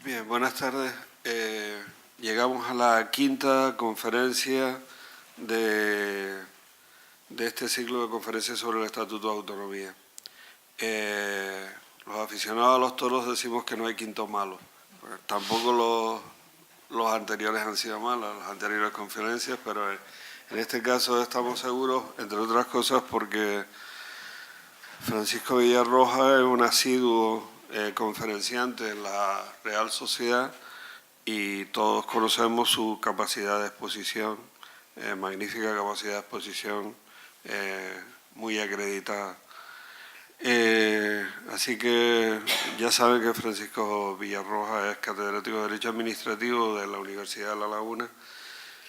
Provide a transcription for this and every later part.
Bien, buenas tardes. Llegamos a la quinta conferencia de este ciclo de conferencias sobre el Estatuto de Autonomía. Los aficionados a los toros decimos que no hay quinto malo. Pues tampoco los anteriores han sido malos, las anteriores conferencias, pero en este caso estamos seguros, entre otras cosas, porque Francisco Villarroja es un asiduo conferenciante en la Real Sociedad y todos conocemos su capacidad de exposición, magnífica capacidad de exposición, muy acreditada. Así que ya saben que Francisco Villarroja es catedrático de Derecho Administrativo de la Universidad de La Laguna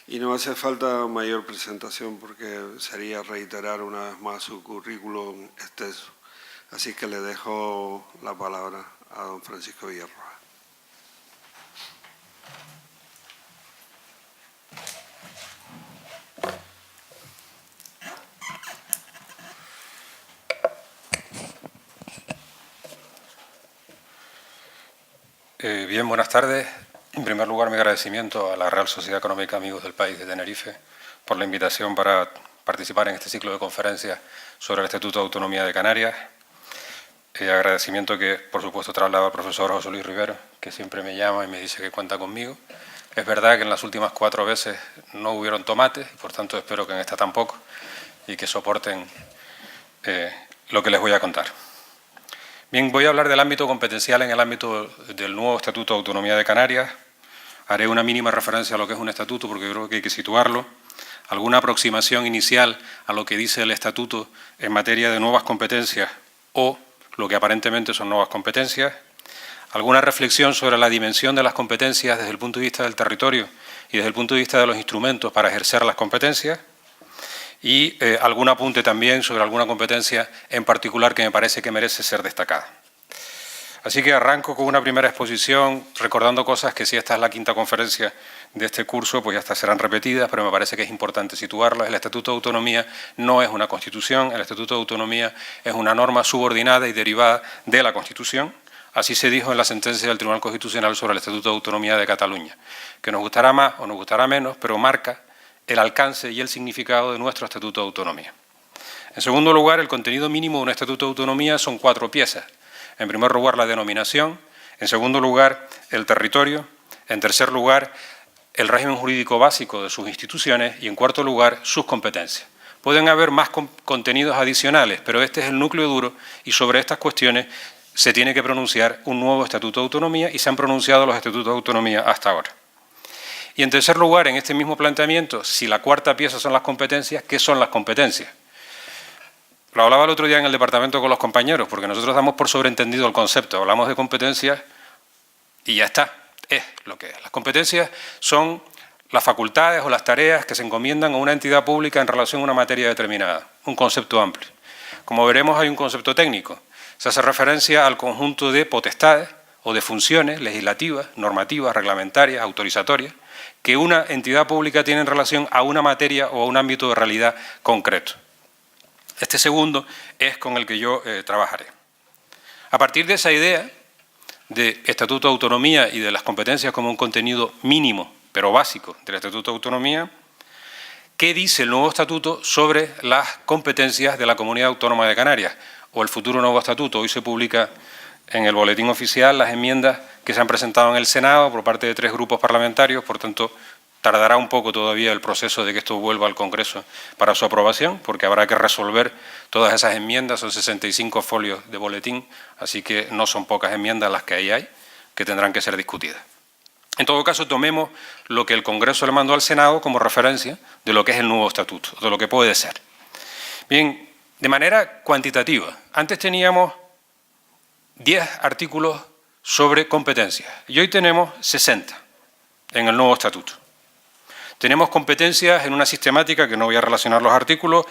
y no hace falta mayor presentación porque sería reiterar una vez más su currículum extenso. Así que le dejo la palabra a don Francisco Villarroja. Bien, buenas tardes. En primer lugar, mi agradecimiento a la Real Sociedad Económica Amigos del País de Tenerife por la invitación para participar en este ciclo de conferencias sobre el Estatuto de Autonomía de Canarias. Agradecimiento que, por supuesto, traslado al profesor José Luis Rivero, que siempre me llama y me dice que cuenta conmigo. Es verdad que en las últimas 4 veces no hubieron tomates, y por tanto espero que en esta tampoco, y que soporten lo que les voy a contar. Bien, voy a hablar del ámbito competencial en el ámbito del nuevo Estatuto de Autonomía de Canarias. Haré una mínima referencia a lo que es un estatuto, porque creo que hay que situarlo. Alguna aproximación inicial a lo que dice el estatuto en materia de nuevas competencias o lo que aparentemente son nuevas competencias. Alguna reflexión sobre la dimensión de las competencias desde el punto de vista del territorio y desde el punto de vista de los instrumentos para ejercer las competencias. Y algún apunte también sobre alguna competencia en particular que me parece que merece ser destacada. Así que arranco con una primera exposición recordando cosas que si esta es la quinta conferencia de este curso, pues ya estas serán repetidas, pero me parece que es importante situarlas. El Estatuto de Autonomía no es una Constitución, el Estatuto de Autonomía es una norma subordinada y derivada de la Constitución. Así se dijo en la sentencia del Tribunal Constitucional sobre el Estatuto de Autonomía de Cataluña, que nos gustará más o nos gustará menos, pero marca el alcance y el significado de nuestro Estatuto de Autonomía. En segundo lugar, el contenido mínimo de un Estatuto de Autonomía son 4 piezas. En primer lugar, la denominación. En segundo lugar, el territorio. En tercer lugar, el régimen jurídico básico de sus instituciones. Y en cuarto lugar, sus competencias. Pueden haber más contenidos adicionales, pero este es el núcleo duro y sobre estas cuestiones se tiene que pronunciar un nuevo Estatuto de Autonomía y se han pronunciado los Estatutos de Autonomía hasta ahora. Y en tercer lugar, en este mismo planteamiento, si la cuarta pieza son las competencias, ¿qué son las competencias? Lo hablaba el otro día en el departamento con los compañeros, porque nosotros damos por sobreentendido el concepto. Hablamos de competencias y ya está, es lo que es. Las competencias son las facultades o las tareas que se encomiendan a una entidad pública en relación a una materia determinada, un concepto amplio. Como veremos, hay un concepto técnico. Se hace referencia al conjunto de potestades o de funciones legislativas, normativas, reglamentarias, autorizatorias, que una entidad pública tiene en relación a una materia o a un ámbito de realidad concreto. Este segundo es con el que yo trabajaré. A partir de esa idea de Estatuto de Autonomía y de las competencias como un contenido mínimo, pero básico, del Estatuto de Autonomía, ¿qué dice el nuevo Estatuto sobre las competencias de la Comunidad Autónoma de Canarias o el futuro nuevo Estatuto? Hoy se publica en el boletín oficial las enmiendas que se han presentado en el Senado por parte de 3 grupos parlamentarios, por tanto, tardará un poco todavía el proceso de que esto vuelva al Congreso para su aprobación, porque habrá que resolver todas esas enmiendas, son 65 folios de boletín, así que no son pocas enmiendas las que ahí hay, que tendrán que ser discutidas. En todo caso, tomemos lo que el Congreso le mandó al Senado como referencia de lo que es el nuevo estatuto, de lo que puede ser. Bien, de manera cuantitativa, antes teníamos 10 artículos sobre competencias y hoy tenemos 60 en el nuevo estatuto. Tenemos competencias en una sistemática, que no voy a relacionar los artículos,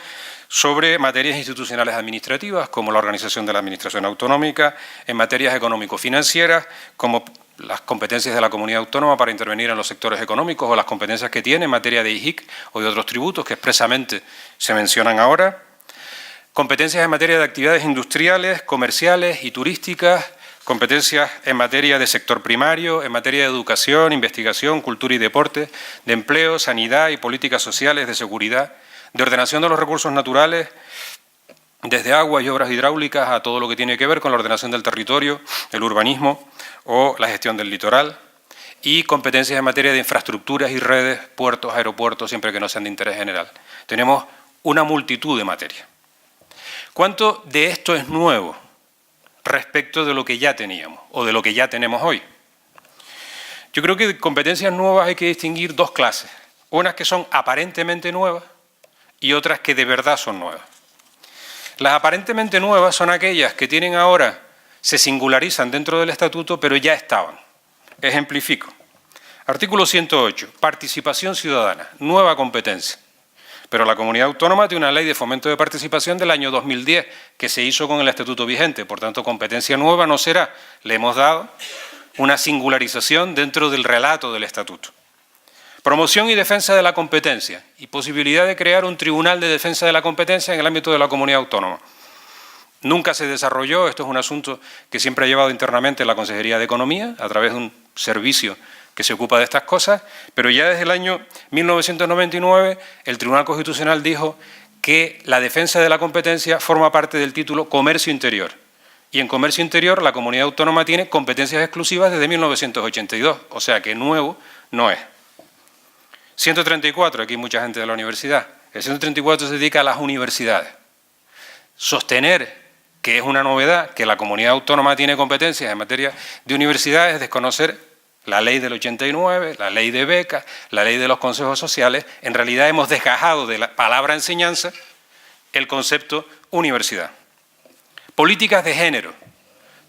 sobre materias institucionales administrativas, como la organización de la administración autonómica, en materias económico-financieras, como las competencias de la comunidad autónoma para intervenir en los sectores económicos o las competencias que tiene en materia de IJIC o de otros tributos que expresamente se mencionan ahora. Competencias en materia de actividades industriales, comerciales y turísticas, competencias en materia de sector primario, en materia de educación, investigación, cultura y deporte, de empleo, sanidad y políticas sociales, de seguridad, de ordenación de los recursos naturales, desde aguas y obras hidráulicas a todo lo que tiene que ver con la ordenación del territorio, el urbanismo o la gestión del litoral, y competencias en materia de infraestructuras y redes, puertos, aeropuertos, siempre que no sean de interés general. Tenemos una multitud de materias. ¿Cuánto de esto es nuevo respecto de lo que ya teníamos o de lo que ya tenemos hoy? Yo creo que de competencias nuevas hay que distinguir dos clases. Unas que son aparentemente nuevas y otras que de verdad son nuevas. Las aparentemente nuevas son aquellas que tienen ahora, se singularizan dentro del Estatuto, pero ya estaban. Ejemplifico. Artículo 108, participación ciudadana, nueva competencia. Pero la comunidad autónoma tiene una ley de fomento de participación del año 2010 que se hizo con el Estatuto vigente, por tanto competencia nueva no será. Le hemos dado una singularización dentro del relato del Estatuto. Promoción y defensa de la competencia y posibilidad de crear un tribunal de defensa de la competencia en el ámbito de la comunidad autónoma. Nunca se desarrolló, esto es un asunto que siempre ha llevado internamente la Consejería de Economía a través de un servicio que se ocupa de estas cosas, pero ya desde el año 1999 el Tribunal Constitucional dijo que la defensa de la competencia forma parte del título Comercio Interior. Y en Comercio Interior la comunidad autónoma tiene competencias exclusivas desde 1982, o sea que nuevo no es. 134, aquí hay mucha gente de la universidad. El 134 se dedica a las universidades. Sostener que es una novedad que la comunidad autónoma tiene competencias en materia de universidades es desconocer la ley del 89, la ley de becas, la ley de los consejos sociales. En realidad hemos desgajado de la palabra enseñanza el concepto universidad. Políticas de género.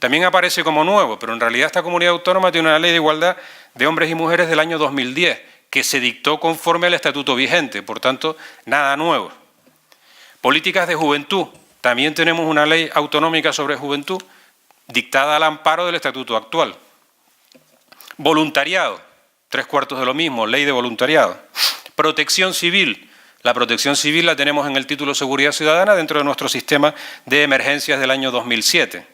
También aparece como nuevo, pero en realidad esta comunidad autónoma tiene una ley de igualdad de hombres y mujeres del año 2010, que se dictó conforme al Estatuto vigente, por tanto, nada nuevo. Políticas de juventud. También tenemos una ley autonómica sobre juventud, dictada al amparo del Estatuto actual. Voluntariado, 3/4 de lo mismo, ley de voluntariado. Protección civil. La protección civil la tenemos en el título Seguridad Ciudadana dentro de nuestro sistema de emergencias del año 2007.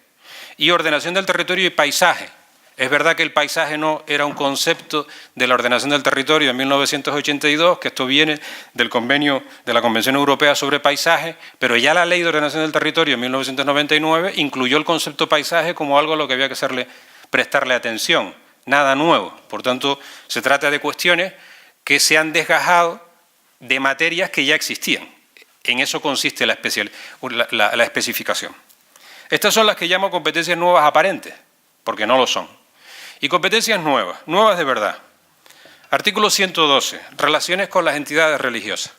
Y ordenación del territorio y paisaje. Es verdad que el paisaje no era un concepto de la ordenación del territorio en 1982, que esto viene del convenio de la Convención Europea sobre Paisaje, pero ya la Ley de Ordenación del Territorio en 1999 incluyó el concepto paisaje como algo a lo que había que prestarle atención, nada nuevo. Por tanto, se trata de cuestiones que se han desgajado de materias que ya existían. En eso consiste la especificación. Estas son las que llamo competencias nuevas aparentes, porque no lo son. Y competencias nuevas, nuevas de verdad. Artículo 112, relaciones con las entidades religiosas.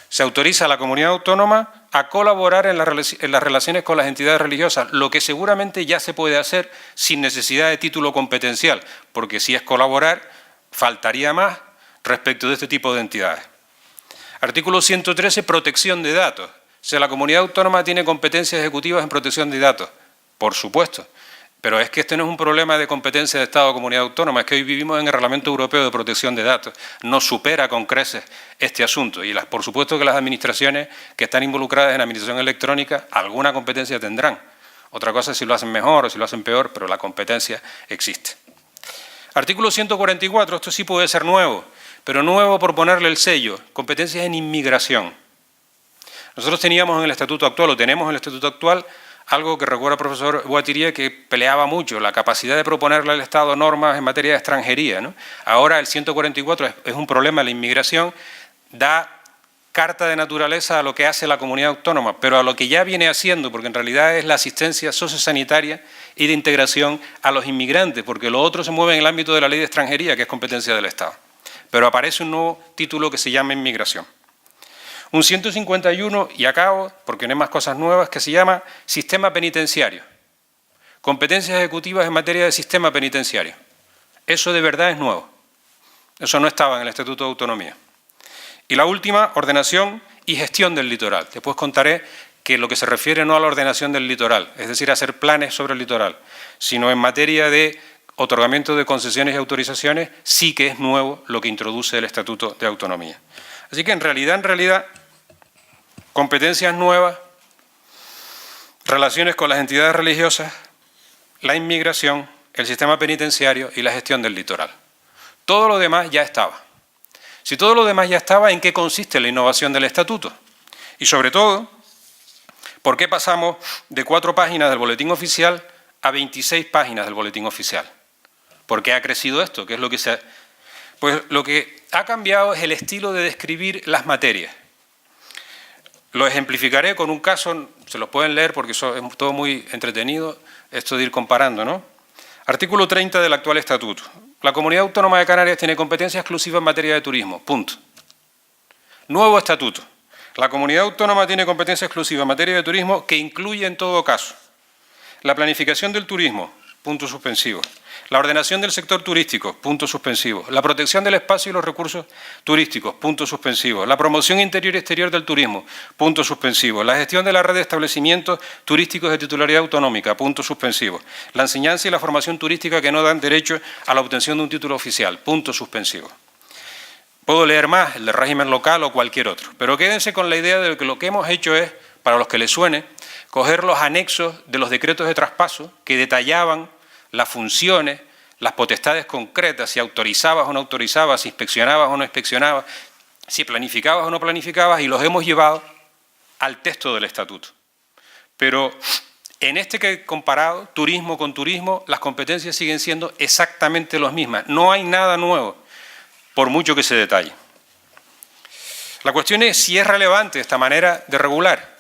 Se autoriza a la comunidad autónoma a colaborar en las relaciones con las entidades religiosas, lo que seguramente ya se puede hacer sin necesidad de título competencial, porque si es colaborar, faltaría más respecto de este tipo de entidades. Artículo 113, protección de datos. Si la comunidad autónoma tiene competencias ejecutivas en protección de datos, por supuesto. Pero es que este no es un problema de competencia de Estado o comunidad autónoma, es que hoy vivimos en el Reglamento Europeo de Protección de Datos. Nos supera con creces este asunto y por supuesto que las administraciones que están involucradas en administración electrónica alguna competencia tendrán. Otra cosa es si lo hacen mejor o si lo hacen peor, pero la competencia existe. Artículo 144, esto sí puede ser nuevo, pero nuevo por ponerle el sello, competencias en inmigración. Nosotros teníamos en el Estatuto actual, o tenemos en el Estatuto actual, algo que recuerda el profesor Boatirie, que peleaba mucho, la capacidad de proponerle al Estado normas en materia de extranjería, ¿no? Ahora el 144 es un problema de la inmigración, da carta de naturaleza a lo que hace la comunidad autónoma, pero a lo que ya viene haciendo, porque en realidad es la asistencia sociosanitaria y de integración a los inmigrantes, porque lo otro se mueve en el ámbito de la ley de extranjería, que es competencia del Estado. Pero aparece un nuevo título que se llama inmigración. Un 151, y acabo, porque no hay más cosas nuevas, que se llama sistema penitenciario. Competencias ejecutivas en materia de sistema penitenciario. Eso de verdad es nuevo. Eso no estaba en el Estatuto de Autonomía. Y la última, ordenación y gestión del litoral. Después contaré que lo que se refiere no a la ordenación del litoral, es decir, a hacer planes sobre el litoral, sino en materia de otorgamiento de concesiones y autorizaciones, sí que es nuevo lo que introduce el Estatuto de Autonomía. Así que en realidad, competencias nuevas, relaciones con las entidades religiosas, la inmigración, el sistema penitenciario y la gestión del litoral. Todo lo demás ya estaba. Si todo lo demás ya estaba, ¿en qué consiste la innovación del Estatuto? Y sobre todo, ¿por qué pasamos de 4 páginas del Boletín Oficial a 26 páginas del Boletín Oficial? ¿Por qué ha crecido esto? ¿Qué es lo que Pues lo que ha cambiado es el estilo de describir las materias. Lo ejemplificaré con un caso, se los pueden leer porque eso es todo muy entretenido, esto de ir comparando, ¿no? Artículo 30 del actual Estatuto. La Comunidad Autónoma de Canarias tiene competencia exclusiva en materia de turismo. Punto. Nuevo Estatuto. La Comunidad Autónoma tiene competencia exclusiva en materia de turismo que incluye en todo caso la planificación del turismo, punto suspensivo, la ordenación del sector turístico, punto suspensivo, la protección del espacio y los recursos turísticos, punto suspensivo, la promoción interior y exterior del turismo, punto suspensivo, la gestión de la red de establecimientos turísticos de titularidad autonómica, punto suspensivo, la enseñanza y la formación turística que no dan derecho a la obtención de un título oficial, punto suspensivo. Puedo leer más, el de régimen local o cualquier otro, pero quédense con la idea de que lo que hemos hecho es, para los que les suene, coger los anexos de los decretos de traspaso que detallaban las funciones, las potestades concretas, si autorizabas o no autorizabas, si inspeccionabas o no inspeccionabas, si planificabas o no planificabas, y los hemos llevado al texto del Estatuto. Pero en este que he comparado, turismo con turismo, las competencias siguen siendo exactamente las mismas. No hay nada nuevo, por mucho que se detalle. La cuestión es si es relevante esta manera de regular.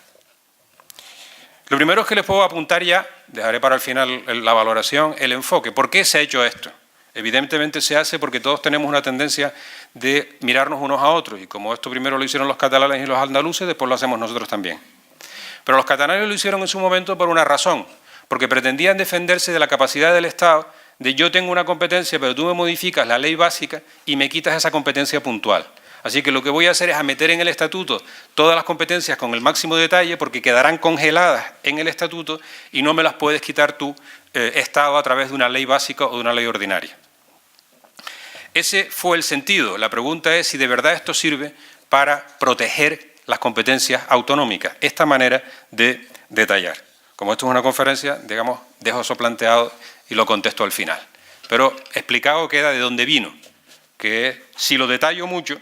Lo primero es que les puedo apuntar ya, dejaré para el final la valoración, el enfoque. ¿Por qué se ha hecho esto? Evidentemente se hace porque todos tenemos una tendencia de mirarnos unos a otros, y como esto primero lo hicieron los catalanes y los andaluces, después lo hacemos nosotros también. Pero los catalanes lo hicieron en su momento por una razón, porque pretendían defenderse de la capacidad del Estado de yo tengo una competencia, pero tú me modificas la ley básica y me quitas esa competencia puntual. Así que lo que voy a hacer es meter en el Estatuto todas las competencias con el máximo detalle, porque quedarán congeladas en el Estatuto y no me las puedes quitar tú, Estado, a través de una ley básica o de una ley ordinaria. Ese fue el sentido. La pregunta es si de verdad esto sirve para proteger las competencias autonómicas, esta manera de detallar. Como esto es una conferencia, digamos, dejo eso planteado y lo contesto al final. Pero explicado queda de dónde vino, que si lo detallo mucho,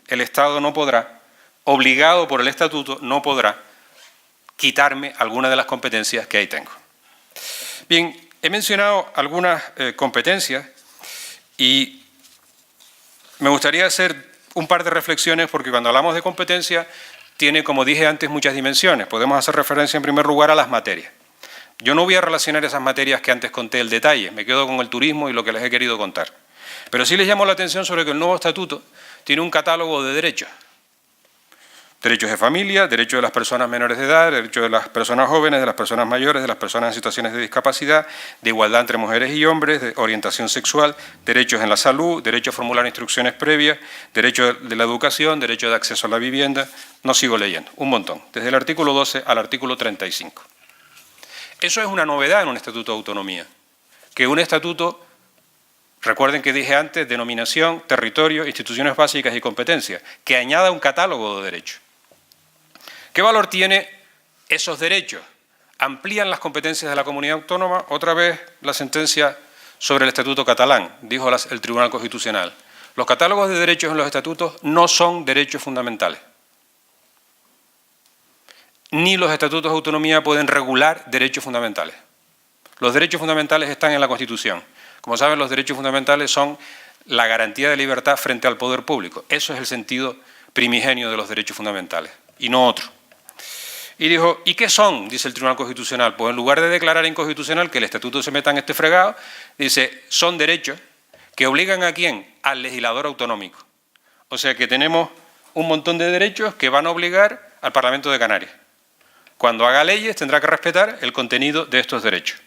el Estado no podrá, obligado por el Estatuto, no podrá quitarme alguna de las competencias que ahí tengo. Bien, he mencionado algunas competencias y me gustaría hacer un par de reflexiones, porque cuando hablamos de competencia tiene, como dije antes, muchas dimensiones. Podemos hacer referencia en primer lugar a las materias. Yo no voy a relacionar esas materias que antes conté el detalle, me quedo con el turismo y lo que les he querido contar. Pero sí les llamo la atención sobre que el nuevo Estatuto tiene un catálogo de derechos. Derechos de familia, derechos de las personas menores de edad, derechos de las personas jóvenes, de las personas mayores, de las personas en situaciones de discapacidad, de igualdad entre mujeres y hombres, de orientación sexual, derechos en la salud, derecho a formular instrucciones previas, derecho de la educación, derecho de acceso a la vivienda. No sigo leyendo, un montón, desde el artículo 12 al artículo 35. Eso es una novedad en un Estatuto de Autonomía, que un estatuto, recuerden que dije antes, denominación, territorio, instituciones básicas y competencias, que añada un catálogo de derechos. ¿Qué valor tiene esos derechos? Amplían las competencias de la comunidad autónoma. Otra vez la sentencia sobre el Estatuto catalán, dijo el Tribunal Constitucional. Los catálogos de derechos en los estatutos no son derechos fundamentales. Ni los estatutos de autonomía pueden regular derechos fundamentales. Los derechos fundamentales están en la Constitución. Como saben, los derechos fundamentales son la garantía de libertad frente al poder público. Eso es el sentido primigenio de los derechos fundamentales, y no otro. Y dijo, ¿y qué son? Dice el Tribunal Constitucional. Pues en lugar de declarar inconstitucional que el Estatuto se meta en este fregado, dice, son derechos que obligan ¿a quién? Al legislador autonómico. O sea que tenemos un montón de derechos que van a obligar al Parlamento de Canarias. Cuando haga leyes tendrá que respetar el contenido de estos derechos.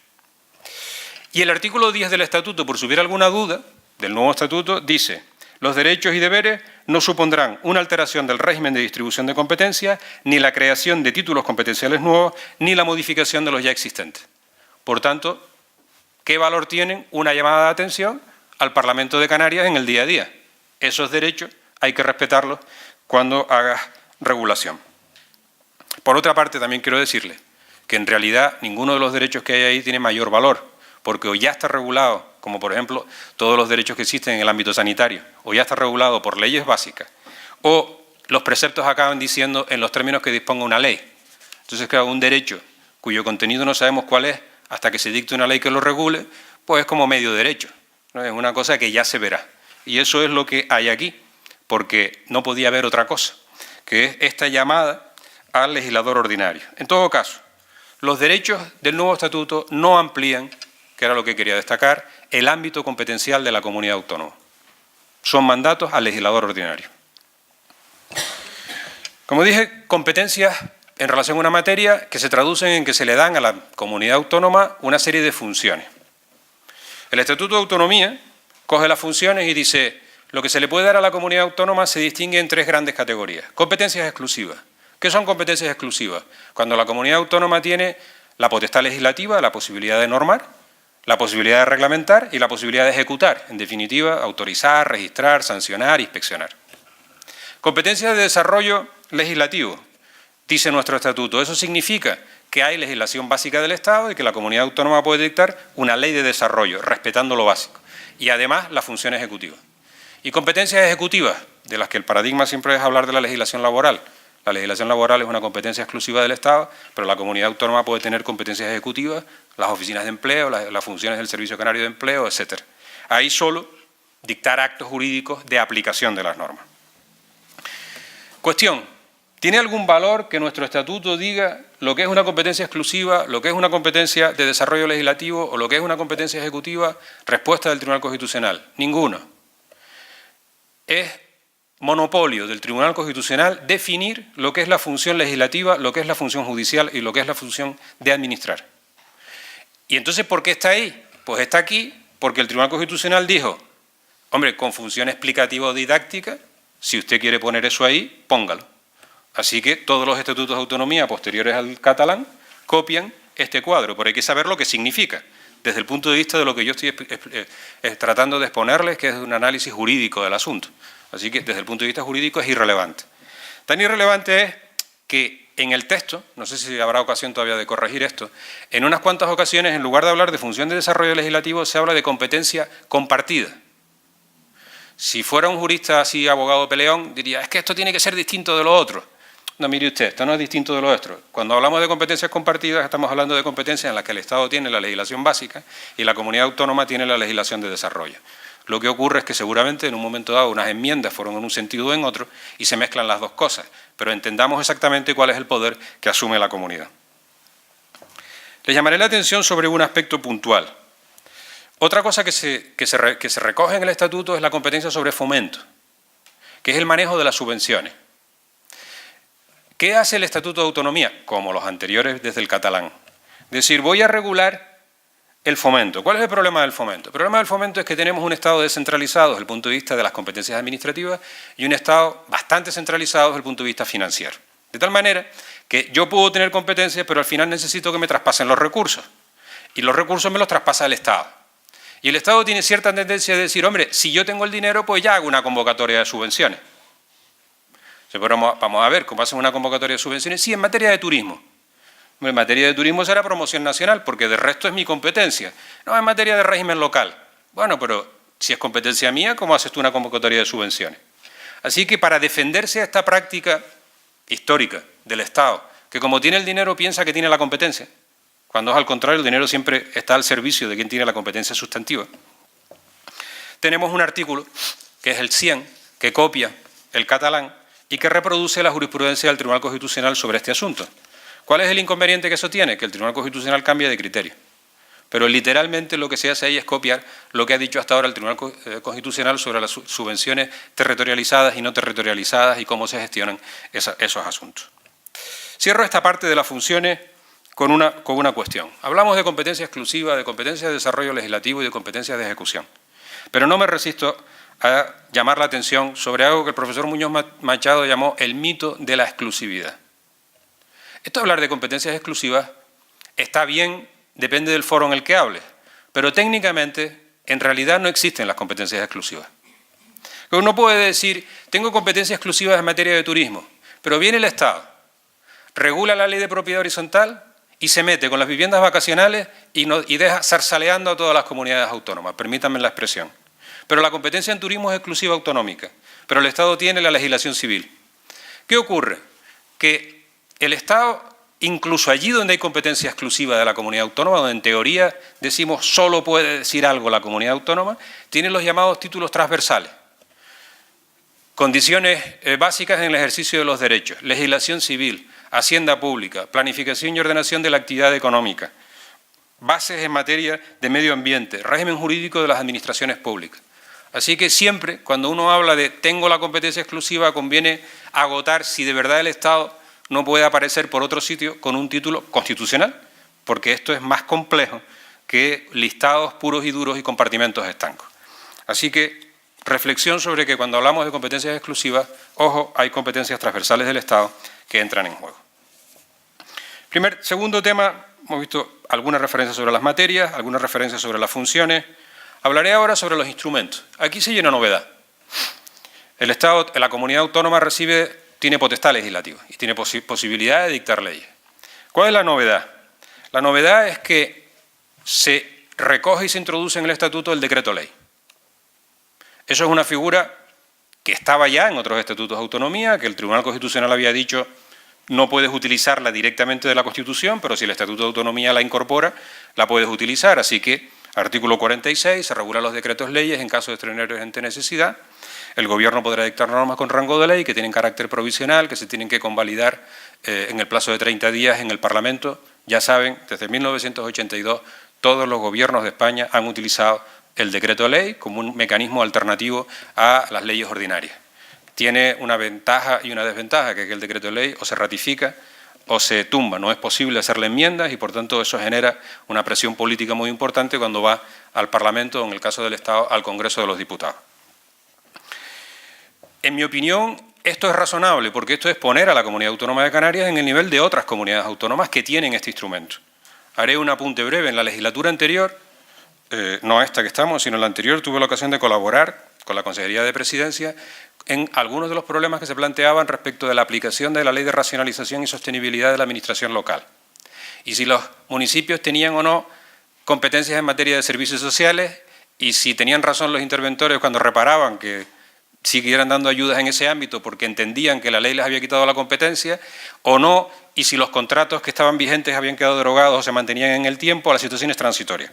Y el artículo 10 del Estatuto, por si hubiera alguna duda, del nuevo Estatuto, dice, los derechos y deberes no supondrán una alteración del régimen de distribución de competencias, ni la creación de títulos competenciales nuevos, ni la modificación de los ya existentes. Por tanto, ¿qué valor tienen? Una llamada de atención al Parlamento de Canarias en el día a día. Esos derechos hay que respetarlos cuando hagas regulación. Por otra parte, también quiero decirles que en realidad ninguno de los derechos que hay ahí tiene mayor valor, porque o ya está regulado, como por ejemplo todos los derechos que existen en el ámbito sanitario, o ya está regulado por leyes básicas, o los preceptos acaban diciendo en los términos que disponga una ley. Entonces, claro, un derecho cuyo contenido no sabemos cuál es hasta que se dicte una ley que lo regule, pues es como medio derecho, ¿no? Es una cosa que ya se verá. Y eso es lo que hay aquí, porque no podía haber otra cosa, que es esta llamada al legislador ordinario. En todo caso, los derechos del nuevo estatuto no amplían, que era lo que quería destacar, el ámbito competencial de la comunidad autónoma. Son mandatos al legislador ordinario. Como dije, competencias en relación a una materia que se traducen en que se le dan a la comunidad autónoma una serie de funciones. El Estatuto de Autonomía coge las funciones y dice: lo que se le puede dar a la comunidad autónoma se distingue en tres grandes categorías. Competencias exclusivas. ¿Qué son competencias exclusivas? Cuando la comunidad autónoma tiene la potestad legislativa, la posibilidad de normar, la posibilidad de reglamentar y la posibilidad de ejecutar. En definitiva, autorizar, registrar, sancionar, inspeccionar. Competencias de desarrollo legislativo, dice nuestro estatuto. Eso significa que hay legislación básica del Estado y que la comunidad autónoma puede dictar una ley de desarrollo, respetando lo básico. Y además la función ejecutiva. Y competencias ejecutivas, de las que el paradigma siempre es hablar de la legislación laboral. La legislación laboral es una competencia exclusiva del Estado, pero la comunidad autónoma puede tener competencias ejecutivas, las oficinas de empleo, las funciones del Servicio Canario de Empleo, etc. Ahí solo dictar actos jurídicos de aplicación de las normas. Cuestión: ¿tiene algún valor que nuestro estatuto diga lo que es una competencia exclusiva, lo que es una competencia de desarrollo legislativo o lo que es una competencia ejecutiva? Respuesta del Tribunal Constitucional: ninguno. Es monopolio del Tribunal Constitucional definir lo que es la función legislativa, lo que es la función judicial y lo que es la función de administrar. ¿Y entonces por qué está ahí? Pues está aquí porque el Tribunal Constitucional dijo: hombre, con función explicativa o didáctica, si usted quiere poner eso ahí, póngalo. Así que todos los estatutos de autonomía posteriores al catalán copian este cuadro, pero hay que saber lo que significa, desde el punto de vista de lo que yo estoy tratando de exponerles, que es un análisis jurídico del asunto. Así que desde el punto de vista jurídico es irrelevante. Tan irrelevante es que en el texto, no sé si habrá ocasión todavía de corregir esto, en unas cuantas ocasiones, en lugar de hablar de función de desarrollo legislativo, se habla de competencia compartida. Si fuera un jurista así, abogado peleón, diría: es que esto tiene que ser distinto de lo otro. No, mire usted, esto no es distinto de lo otro. Cuando hablamos de competencias compartidas, estamos hablando de competencias en las que el Estado tiene la legislación básica y la comunidad autónoma tiene la legislación de desarrollo. Lo que ocurre es que seguramente en un momento dado unas enmiendas fueron en un sentido o en otro y se mezclan las dos cosas, pero entendamos exactamente cuál es el poder que asume la comunidad. Les llamaré la atención sobre un aspecto puntual. Otra cosa que se recoge en el Estatuto es la competencia sobre fomento, que es el manejo de las subvenciones. ¿Qué hace el Estatuto de Autonomía? Como los anteriores desde el catalán. Decir: voy a regular el fomento. ¿Cuál es el problema del fomento? El problema del fomento es que tenemos un Estado descentralizado desde el punto de vista de las competencias administrativas y un Estado bastante centralizado desde el punto de vista financiero. De tal manera que yo puedo tener competencias, pero al final necesito que me traspasen los recursos. Y los recursos me los traspasa el Estado. Y el Estado tiene cierta tendencia de decir: hombre, si yo tengo el dinero, pues ya hago una convocatoria de subvenciones. Pero vamos a ver cómo hacen una convocatoria de subvenciones. Sí, en materia de turismo. En materia de turismo será promoción nacional, porque de resto es mi competencia. No, en materia de régimen local. Bueno, pero si es competencia mía, ¿cómo haces tú una convocatoria de subvenciones? Así que para defenderse a esta práctica histórica del Estado, que como tiene el dinero piensa que tiene la competencia, cuando es al contrario, el dinero siempre está al servicio de quien tiene la competencia sustantiva. Tenemos un artículo, que es el 100, que copia el catalán y que reproduce la jurisprudencia del Tribunal Constitucional sobre este asunto. ¿Cuál es el inconveniente que eso tiene? Que el Tribunal Constitucional cambia de criterio. Pero literalmente lo que se hace ahí es copiar lo que ha dicho hasta ahora el Tribunal Constitucional sobre las subvenciones territorializadas y no territorializadas y cómo se gestionan esos asuntos. Cierro esta parte de las funciones con una cuestión. Hablamos de competencia exclusiva, de competencia de desarrollo legislativo y de competencia de ejecución. Pero no me resisto a llamar la atención sobre algo que el profesor Muñoz Machado llamó el mito de la exclusividad. Esto de hablar de competencias exclusivas está bien, depende del foro en el que hables, pero técnicamente en realidad no existen las competencias exclusivas. Uno puede decir: tengo competencias exclusivas en materia de turismo, pero viene el Estado, regula la ley de propiedad horizontal y se mete con las viviendas vacacionales y deja zarzaleando a todas las comunidades autónomas, permítanme la expresión. Pero la competencia en turismo es exclusiva autonómica, pero el Estado tiene la legislación civil. ¿Qué ocurre? Que el Estado, incluso allí donde hay competencia exclusiva de la comunidad autónoma, donde en teoría decimos solo puede decir algo la comunidad autónoma, tiene los llamados títulos transversales. Condiciones básicas en el ejercicio de los derechos, legislación civil, hacienda pública, planificación y ordenación de la actividad económica, bases en materia de medio ambiente, régimen jurídico de las administraciones públicas. Así que siempre, cuando uno habla de tengo la competencia exclusiva, conviene agotar si de verdad el Estado no puede aparecer por otro sitio con un título constitucional, porque esto es más complejo que listados puros y duros y compartimentos estancos. Así que reflexión sobre que cuando hablamos de competencias exclusivas, ojo, hay competencias transversales del Estado que entran en juego. Segundo tema, hemos visto algunas referencias sobre las materias, algunas referencias sobre las funciones. Hablaré ahora sobre los instrumentos. Aquí sí hay una novedad. El Estado, la comunidad autónoma tiene potestad legislativa y tiene posibilidad de dictar leyes. ¿Cuál es la novedad? La novedad es que se recoge y se introduce en el Estatuto el decreto ley. Eso es una figura que estaba ya en otros estatutos de autonomía, que el Tribunal Constitucional había dicho no puedes utilizarla directamente de la Constitución, pero si el Estatuto de Autonomía la incorpora, la puedes utilizar. Así que, artículo 46, se regulan los decretos leyes en caso de extraordinaria y urgente necesidad. El Gobierno podrá dictar normas con rango de ley que tienen carácter provisional, que se tienen que convalidar en el plazo de 30 días en el Parlamento. Ya saben, desde 1982 todos los gobiernos de España han utilizado el decreto ley como un mecanismo alternativo a las leyes ordinarias. Tiene una ventaja y una desventaja, que es que el decreto ley o se ratifica o se tumba. No es posible hacerle enmiendas y, por tanto, eso genera una presión política muy importante cuando va al Parlamento, o en el caso del Estado, al Congreso de los Diputados. En mi opinión, esto es razonable, porque esto es poner a la Comunidad Autónoma de Canarias en el nivel de otras comunidades autónomas que tienen este instrumento. Haré un apunte breve. En la legislatura anterior, no esta que estamos, sino la anterior, tuve la ocasión de colaborar con la Consejería de Presidencia en algunos de los problemas que se planteaban respecto de la aplicación de la Ley de Racionalización y Sostenibilidad de la Administración Local. Y si los municipios tenían o no competencias en materia de servicios sociales, y si tenían razón los interventores cuando reparaban que siguieran dando ayudas en ese ámbito porque entendían que la ley les había quitado la competencia, o no, y si los contratos que estaban vigentes habían quedado derogados o se mantenían en el tiempo, las situaciones transitorias.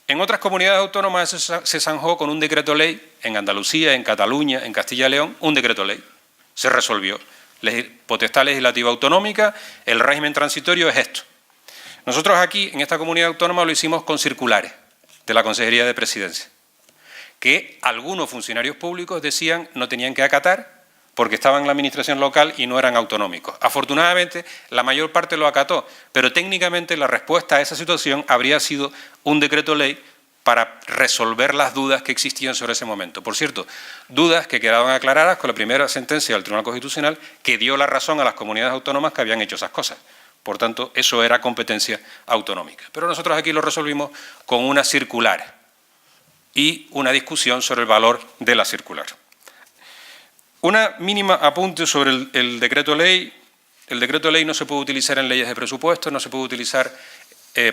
En otras comunidades autónomas eso se zanjó con un decreto ley, en Andalucía, en Cataluña, en Castilla y León, un decreto ley. Se resolvió. Potestad legislativa autonómica, el régimen transitorio es esto. Nosotros aquí, en esta comunidad autónoma, lo hicimos con circulares de la Consejería de Presidencia, que algunos funcionarios públicos decían no tenían que acatar porque estaban en la administración local y no eran autonómicos. Afortunadamente, la mayor parte lo acató, pero técnicamente la respuesta a esa situación habría sido un decreto ley para resolver las dudas que existían sobre ese momento. Por cierto, dudas que quedaban aclaradas con la primera sentencia del Tribunal Constitucional que dio la razón a las comunidades autónomas que habían hecho esas cosas. Por tanto, eso era competencia autonómica. Pero nosotros aquí lo resolvimos con una circular y una discusión sobre el valor de la circular. Una mínima apunte sobre el decreto ley. El decreto ley no se puede utilizar en leyes de presupuesto, no se puede utilizar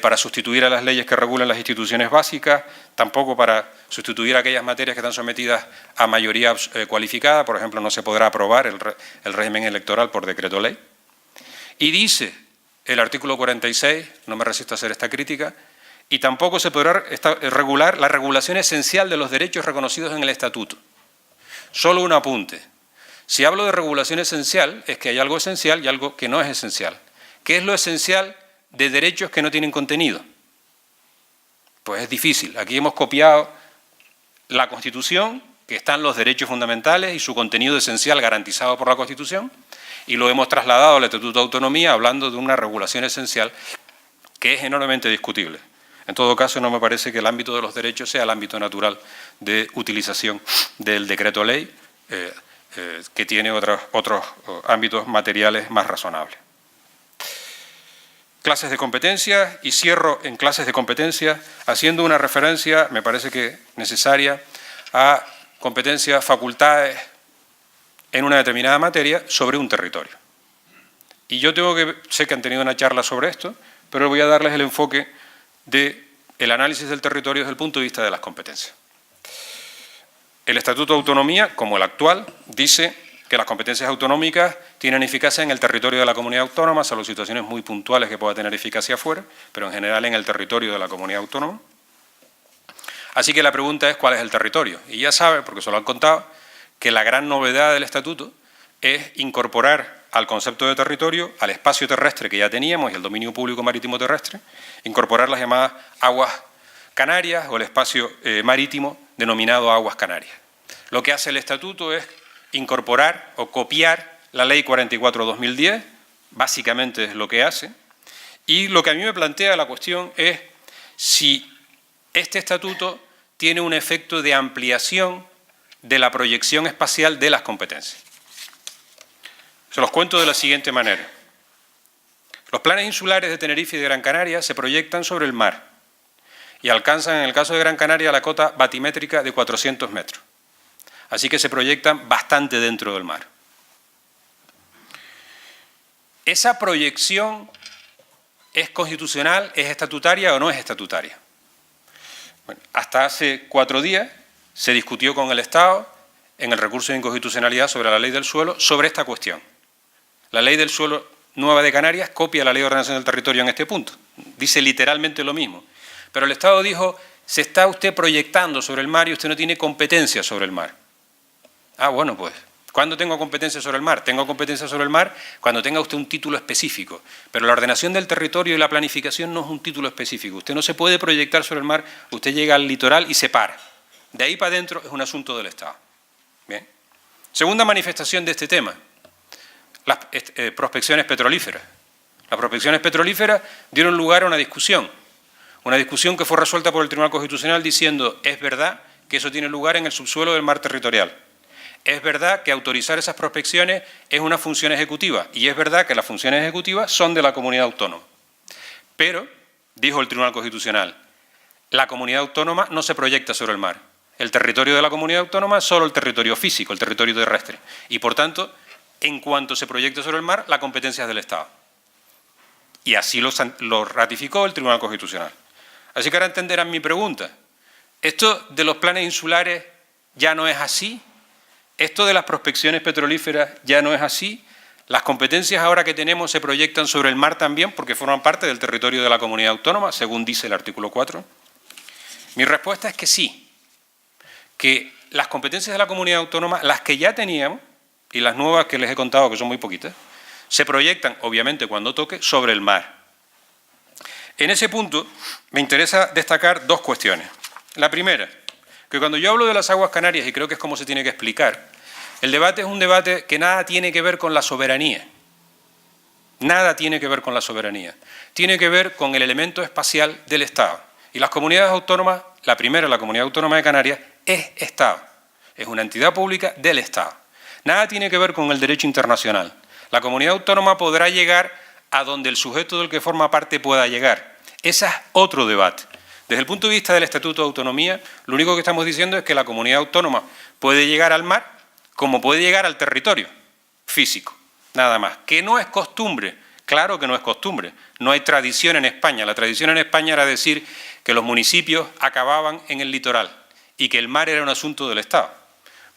para sustituir a las leyes que regulan las instituciones básicas, tampoco para sustituir aquellas materias que están sometidas a mayoría cualificada. Por ejemplo, no se podrá aprobar el régimen electoral por decreto ley. Y dice el artículo 46, no me resisto a hacer esta crítica, y tampoco se podrá regular la regulación esencial de los derechos reconocidos en el Estatuto. Solo un apunte. Si hablo de regulación esencial, es que hay algo esencial y algo que no es esencial. ¿Qué es lo esencial de derechos que no tienen contenido? Pues es difícil. Aquí hemos copiado la Constitución, que están los derechos fundamentales y su contenido esencial garantizado por la Constitución, y lo hemos trasladado al Estatuto de Autonomía hablando de una regulación esencial que es enormemente discutible. En todo caso, no me parece que el ámbito de los derechos sea el ámbito natural de utilización del decreto ley, que tiene otros ámbitos materiales más razonables. Clases de competencia, y cierro en clases de competencia haciendo una referencia, me parece que necesaria, a competencias, facultades en una determinada materia sobre un territorio. Y yo sé que han tenido una charla sobre esto, pero voy a darles el enfoque del análisis del territorio desde el punto de vista de las competencias. El Estatuto de Autonomía, como el actual, dice que las competencias autonómicas tienen eficacia en el territorio de la comunidad autónoma, salvo situaciones muy puntuales que pueda tener eficacia fuera, pero en general en el territorio de la comunidad autónoma. Así que la pregunta es, ¿cuál es el territorio? Y ya sabe, porque se lo han contado, que la gran novedad del Estatuto es incorporar al concepto de territorio, al espacio terrestre que ya teníamos y el dominio público marítimo terrestre, incorporar las llamadas aguas canarias o el espacio marítimo denominado aguas canarias. Lo que hace el Estatuto es incorporar o copiar la Ley 44/2010, básicamente es lo que hace, y lo que a mí me plantea la cuestión es si este Estatuto tiene un efecto de ampliación de la proyección espacial de las competencias. Se los cuento de la siguiente manera. Los planes insulares de Tenerife y de Gran Canaria se proyectan sobre el mar y alcanzan, en el caso de Gran Canaria, la cota batimétrica de 400 metros. Así que se proyectan bastante dentro del mar. ¿Esa proyección es constitucional, es estatutaria o no es estatutaria? Bueno, hasta hace 4 días se discutió con el Estado en el recurso de inconstitucionalidad sobre la ley del suelo sobre esta cuestión. La ley del suelo nueva de Canarias copia la ley de ordenación del territorio en este punto. Dice literalmente lo mismo. Pero el Estado dijo, se está usted proyectando sobre el mar y usted no tiene competencia sobre el mar. Ah, bueno, pues, ¿cuándo tengo competencia sobre el mar? Tengo competencia sobre el mar cuando tenga usted un título específico. Pero la ordenación del territorio y la planificación no es un título específico. Usted no se puede proyectar sobre el mar, usted llega al litoral y se para. De ahí para adentro es un asunto del Estado. Bien. Segunda manifestación de este tema. Las prospecciones petrolíferas. Las prospecciones petrolíferas dieron lugar a una discusión que fue resuelta por el Tribunal Constitucional diciendo, es verdad que eso tiene lugar en el subsuelo del mar territorial, es verdad que autorizar esas prospecciones es una función ejecutiva y es verdad que las funciones ejecutivas son de la comunidad autónoma. Pero, dijo el Tribunal Constitucional, la comunidad autónoma no se proyecta sobre el mar. El territorio de la comunidad autónoma es solo el territorio físico, el territorio terrestre, y por tanto, en cuanto se proyecte sobre el mar, la competencia es del Estado. Y así lo ratificó el Tribunal Constitucional. Así que ahora entenderán mi pregunta. ¿Esto de los planes insulares ya no es así? ¿Esto de las prospecciones petrolíferas ya no es así? ¿Las competencias ahora que tenemos se proyectan sobre el mar también porque forman parte del territorio de la comunidad autónoma, según dice el artículo 4? Mi respuesta es que sí, que las competencias de la comunidad autónoma, las que ya teníamos, y las nuevas que les he contado, que son muy poquitas, se proyectan, obviamente, cuando toque, sobre el mar. En ese punto me interesa destacar 2 cuestiones. La primera, que cuando yo hablo de las aguas canarias, y creo que es como se tiene que explicar, el debate es un debate que nada tiene que ver con la soberanía. Nada tiene que ver con la soberanía. Tiene que ver con el elemento espacial del Estado. Y las comunidades autónomas, la primera, la Comunidad Autónoma de Canarias, es Estado. Es una entidad pública del Estado. Nada tiene que ver con el derecho internacional. La comunidad autónoma podrá llegar a donde el sujeto del que forma parte pueda llegar. Ese es otro debate. Desde el punto de vista del Estatuto de Autonomía, lo único que estamos diciendo es que la comunidad autónoma puede llegar al mar como puede llegar al territorio físico, nada más. Que no es costumbre, claro que no es costumbre. No hay tradición en España. La tradición en España era decir que los municipios acababan en el litoral y que el mar era un asunto del Estado.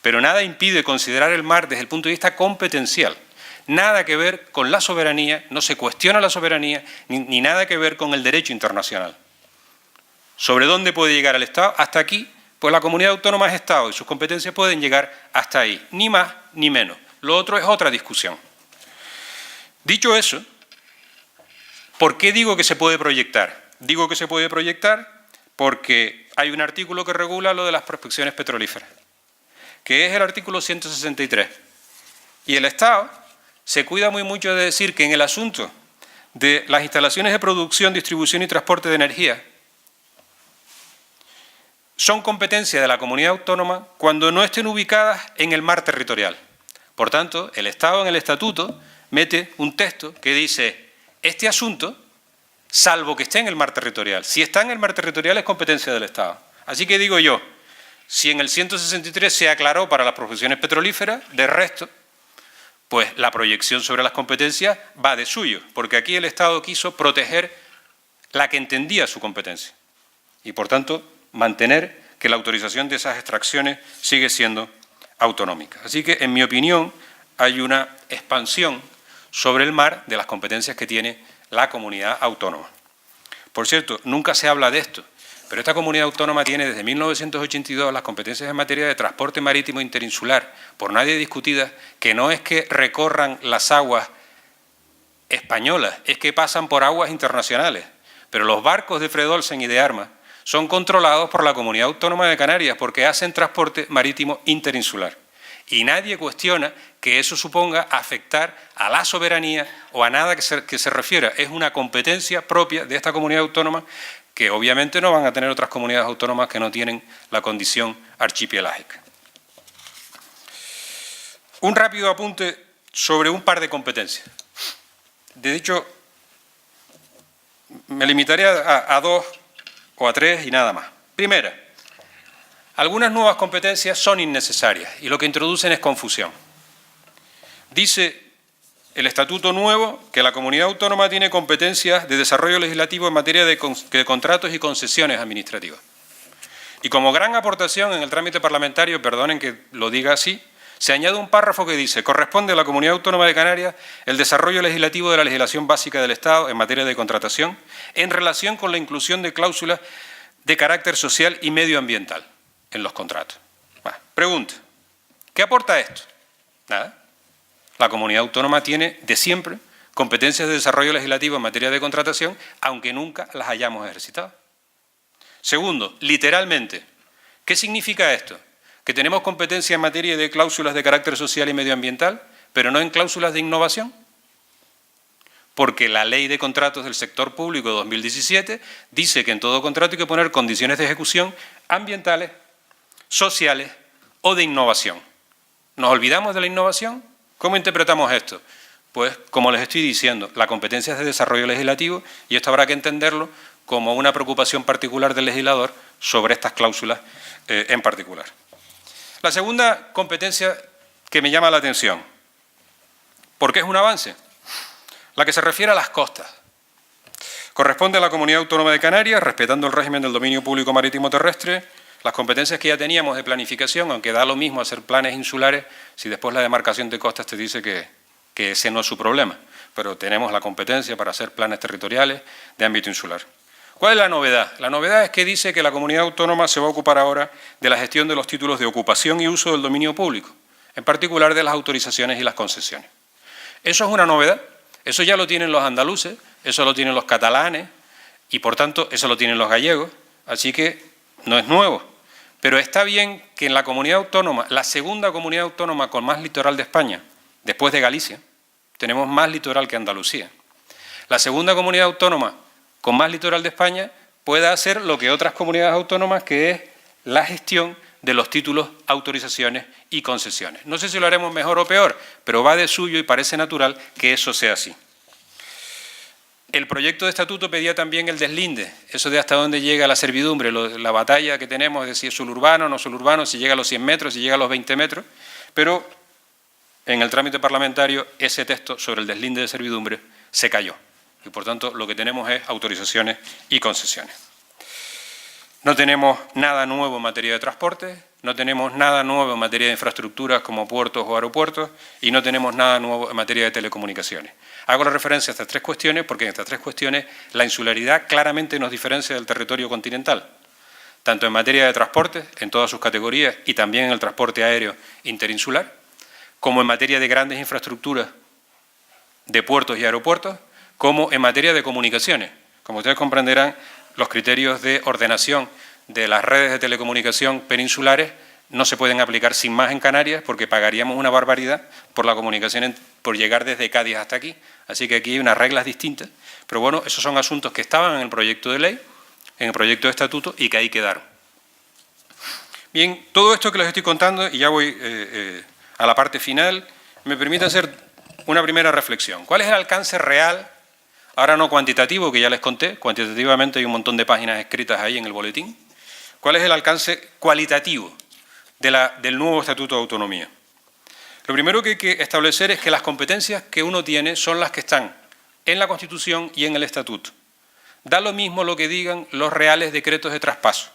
Pero nada impide considerar el mar desde el punto de vista competencial. Nada que ver con la soberanía, no se cuestiona la soberanía, ni nada que ver con el derecho internacional. ¿Sobre dónde puede llegar el Estado? Hasta aquí, pues la comunidad autónoma es Estado y sus competencias pueden llegar hasta ahí, ni más ni menos. Lo otro es otra discusión. Dicho eso, ¿por qué digo que se puede proyectar? Digo que se puede proyectar porque hay un artículo que regula lo de las prospecciones petrolíferas, que es el artículo 163. Y el Estado se cuida muy mucho de decir que en el asunto de las instalaciones de producción, distribución y transporte de energía son competencia de la comunidad autónoma cuando no estén ubicadas en el mar territorial. Por tanto, el Estado en el Estatuto mete un texto que dice, este asunto, salvo que esté en el mar territorial. Si está en el mar territorial es competencia del Estado. Así que digo yo, si en el 163 se aclaró para las profesiones petrolíferas, de resto, pues la proyección sobre las competencias va de suyo, porque aquí el Estado quiso proteger la que entendía su competencia y, por tanto, mantener que la autorización de esas extracciones sigue siendo autonómica. Así que, en mi opinión, hay una expansión sobre el mar de las competencias que tiene la comunidad autónoma. Por cierto, nunca se habla de esto, pero esta comunidad autónoma tiene desde 1982 las competencias en materia de transporte marítimo interinsular, por nadie discutidas, que no es que recorran las aguas españolas, es que pasan por aguas internacionales. Pero los barcos de Fred Olsen y de Armas son controlados por la Comunidad Autónoma de Canarias porque hacen transporte marítimo interinsular. Y nadie cuestiona que eso suponga afectar a la soberanía o a nada que se refiera. Es una competencia propia de esta comunidad autónoma que obviamente no van a tener otras comunidades autónomas que no tienen la condición archipelágica. Un rápido apunte sobre un par de competencias. De hecho, me limitaré a dos o a tres y nada más. Primera, algunas nuevas competencias son innecesarias y lo que introducen es confusión. Dice el Estatuto nuevo que la comunidad autónoma tiene competencias de desarrollo legislativo en materia de contratos y concesiones administrativas. Y como gran aportación en el trámite parlamentario, perdonen que lo diga así, se añade un párrafo que dice: corresponde a la Comunidad Autónoma de Canarias el desarrollo legislativo de la legislación básica del Estado en materia de contratación en relación con la inclusión de cláusulas de carácter social y medioambiental en los contratos. Pregunta, ¿qué aporta esto? Nada. La Comunidad Autónoma tiene de siempre competencias de desarrollo legislativo en materia de contratación, aunque nunca las hayamos ejercitado. Segundo, literalmente, ¿qué significa esto? Que tenemos competencia en materia de cláusulas de carácter social y medioambiental, pero no en cláusulas de innovación. Porque la Ley de Contratos del Sector Público de 2017 dice que en todo contrato hay que poner condiciones de ejecución ambientales, sociales o de innovación. ¿Nos olvidamos de la innovación? ¿Cómo interpretamos esto? Pues, como les estoy diciendo, la competencia es de desarrollo legislativo y esto habrá que entenderlo como una preocupación particular del legislador sobre estas cláusulas en particular. La segunda competencia que me llama la atención, porque es un avance, la que se refiere a las costas. Corresponde a la Comunidad Autónoma de Canarias, respetando el régimen del dominio público marítimo terrestre, las competencias que ya teníamos de planificación, aunque da lo mismo hacer planes insulares, si después la demarcación de costas te dice que ese no es su problema, pero tenemos la competencia para hacer planes territoriales de ámbito insular. ¿Cuál es la novedad? La novedad es que dice que la comunidad autónoma se va a ocupar ahora de la gestión de los títulos de ocupación y uso del dominio público, en particular de las autorizaciones y las concesiones. Eso es una novedad, eso ya lo tienen los andaluces, eso lo tienen los catalanes y, por tanto, eso lo tienen los gallegos, así que no es nuevo. Pero está bien que en la comunidad autónoma, la segunda comunidad autónoma con más litoral de España, después de Galicia, tenemos más litoral que Andalucía. La segunda comunidad autónoma con más litoral de España pueda hacer lo que otras comunidades autónomas, que es la gestión de los títulos, autorizaciones y concesiones. No sé si lo haremos mejor o peor, pero va de suyo y parece natural que eso sea así. El proyecto de estatuto pedía también el deslinde, eso de hasta dónde llega la servidumbre, la batalla que tenemos de si es suburbano o no suburbano, si llega a los 100 metros, si llega a los 20 metros, pero en el trámite parlamentario ese texto sobre el deslinde de servidumbre se cayó. Y, por tanto, lo que tenemos es autorizaciones y concesiones. No tenemos nada nuevo en materia de transporte, no tenemos nada nuevo en materia de infraestructuras como puertos o aeropuertos y no tenemos nada nuevo en materia de telecomunicaciones. Hago la referencia a estas tres cuestiones porque en estas tres cuestiones la insularidad claramente nos diferencia del territorio continental, tanto en materia de transporte, en todas sus categorías, y también en el transporte aéreo interinsular, como en materia de grandes infraestructuras de puertos y aeropuertos, como en materia de comunicaciones. Como ustedes comprenderán, los criterios de ordenación de las redes de telecomunicación peninsulares no se pueden aplicar sin más en Canarias porque pagaríamos una barbaridad por la comunicación, por llegar desde Cádiz hasta aquí. Así que aquí hay unas reglas distintas. Pero bueno, esos son asuntos que estaban en el proyecto de ley, en el proyecto de estatuto y que ahí quedaron. Bien, todo esto que les estoy contando, y ya voy a la parte final, me permite hacer una primera reflexión. ¿Cuál es el alcance real? Ahora no cuantitativo, que ya les conté, cuantitativamente hay un montón de páginas escritas ahí en el boletín. ¿Cuál es el alcance cualitativo del nuevo Estatuto de Autonomía? Lo primero que hay que establecer es que las competencias que uno tiene son las que están en la Constitución y en el Estatuto. Da lo mismo lo que digan los reales decretos de traspaso,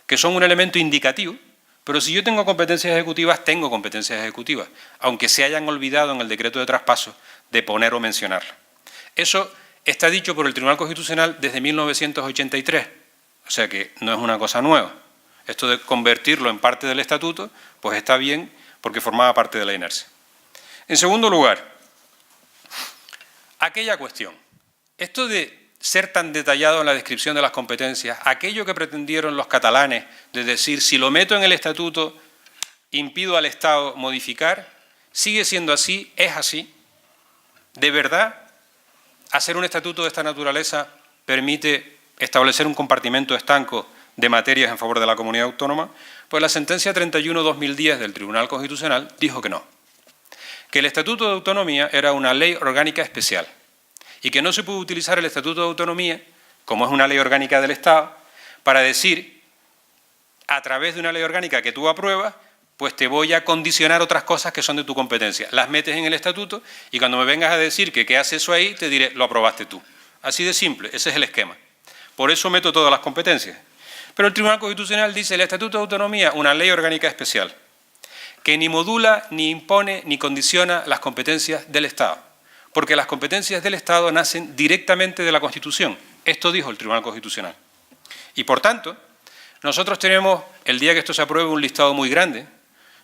que son un elemento indicativo, pero si yo tengo competencias ejecutivas, tengo competencias ejecutivas, aunque se hayan olvidado en el decreto de traspaso de poner o mencionarla. Eso está dicho por el Tribunal Constitucional desde 1983, o sea que no es una cosa nueva. Esto de convertirlo en parte del Estatuto, pues está bien porque formaba parte de la inercia. En segundo lugar, aquella cuestión. Esto de ser tan detallado en la descripción de las competencias, aquello que pretendieron los catalanes de decir, si lo meto en el Estatuto, impido al Estado modificar, sigue siendo así, es así. ¿De verdad hacer un estatuto de esta naturaleza permite establecer un compartimento estanco de materias en favor de la comunidad autónoma? Pues la sentencia 31/2010 del Tribunal Constitucional dijo que no, que el Estatuto de Autonomía era una ley orgánica especial y que no se puede utilizar el Estatuto de Autonomía, como es una ley orgánica del Estado, para decir, a través de una ley orgánica que tú apruebas, pues te voy a condicionar otras cosas que son de tu competencia. Las metes en el Estatuto y cuando me vengas a decir que qué hace eso ahí, te diré, lo aprobaste tú. Así de simple, ese es el esquema. Por eso meto todas las competencias. Pero el Tribunal Constitucional dice, el Estatuto de Autonomía, una ley orgánica especial, que ni modula, ni impone, ni condiciona las competencias del Estado, porque las competencias del Estado nacen directamente de la Constitución. Esto dijo el Tribunal Constitucional. Y por tanto, nosotros tenemos, el día que esto se apruebe, un listado muy grande,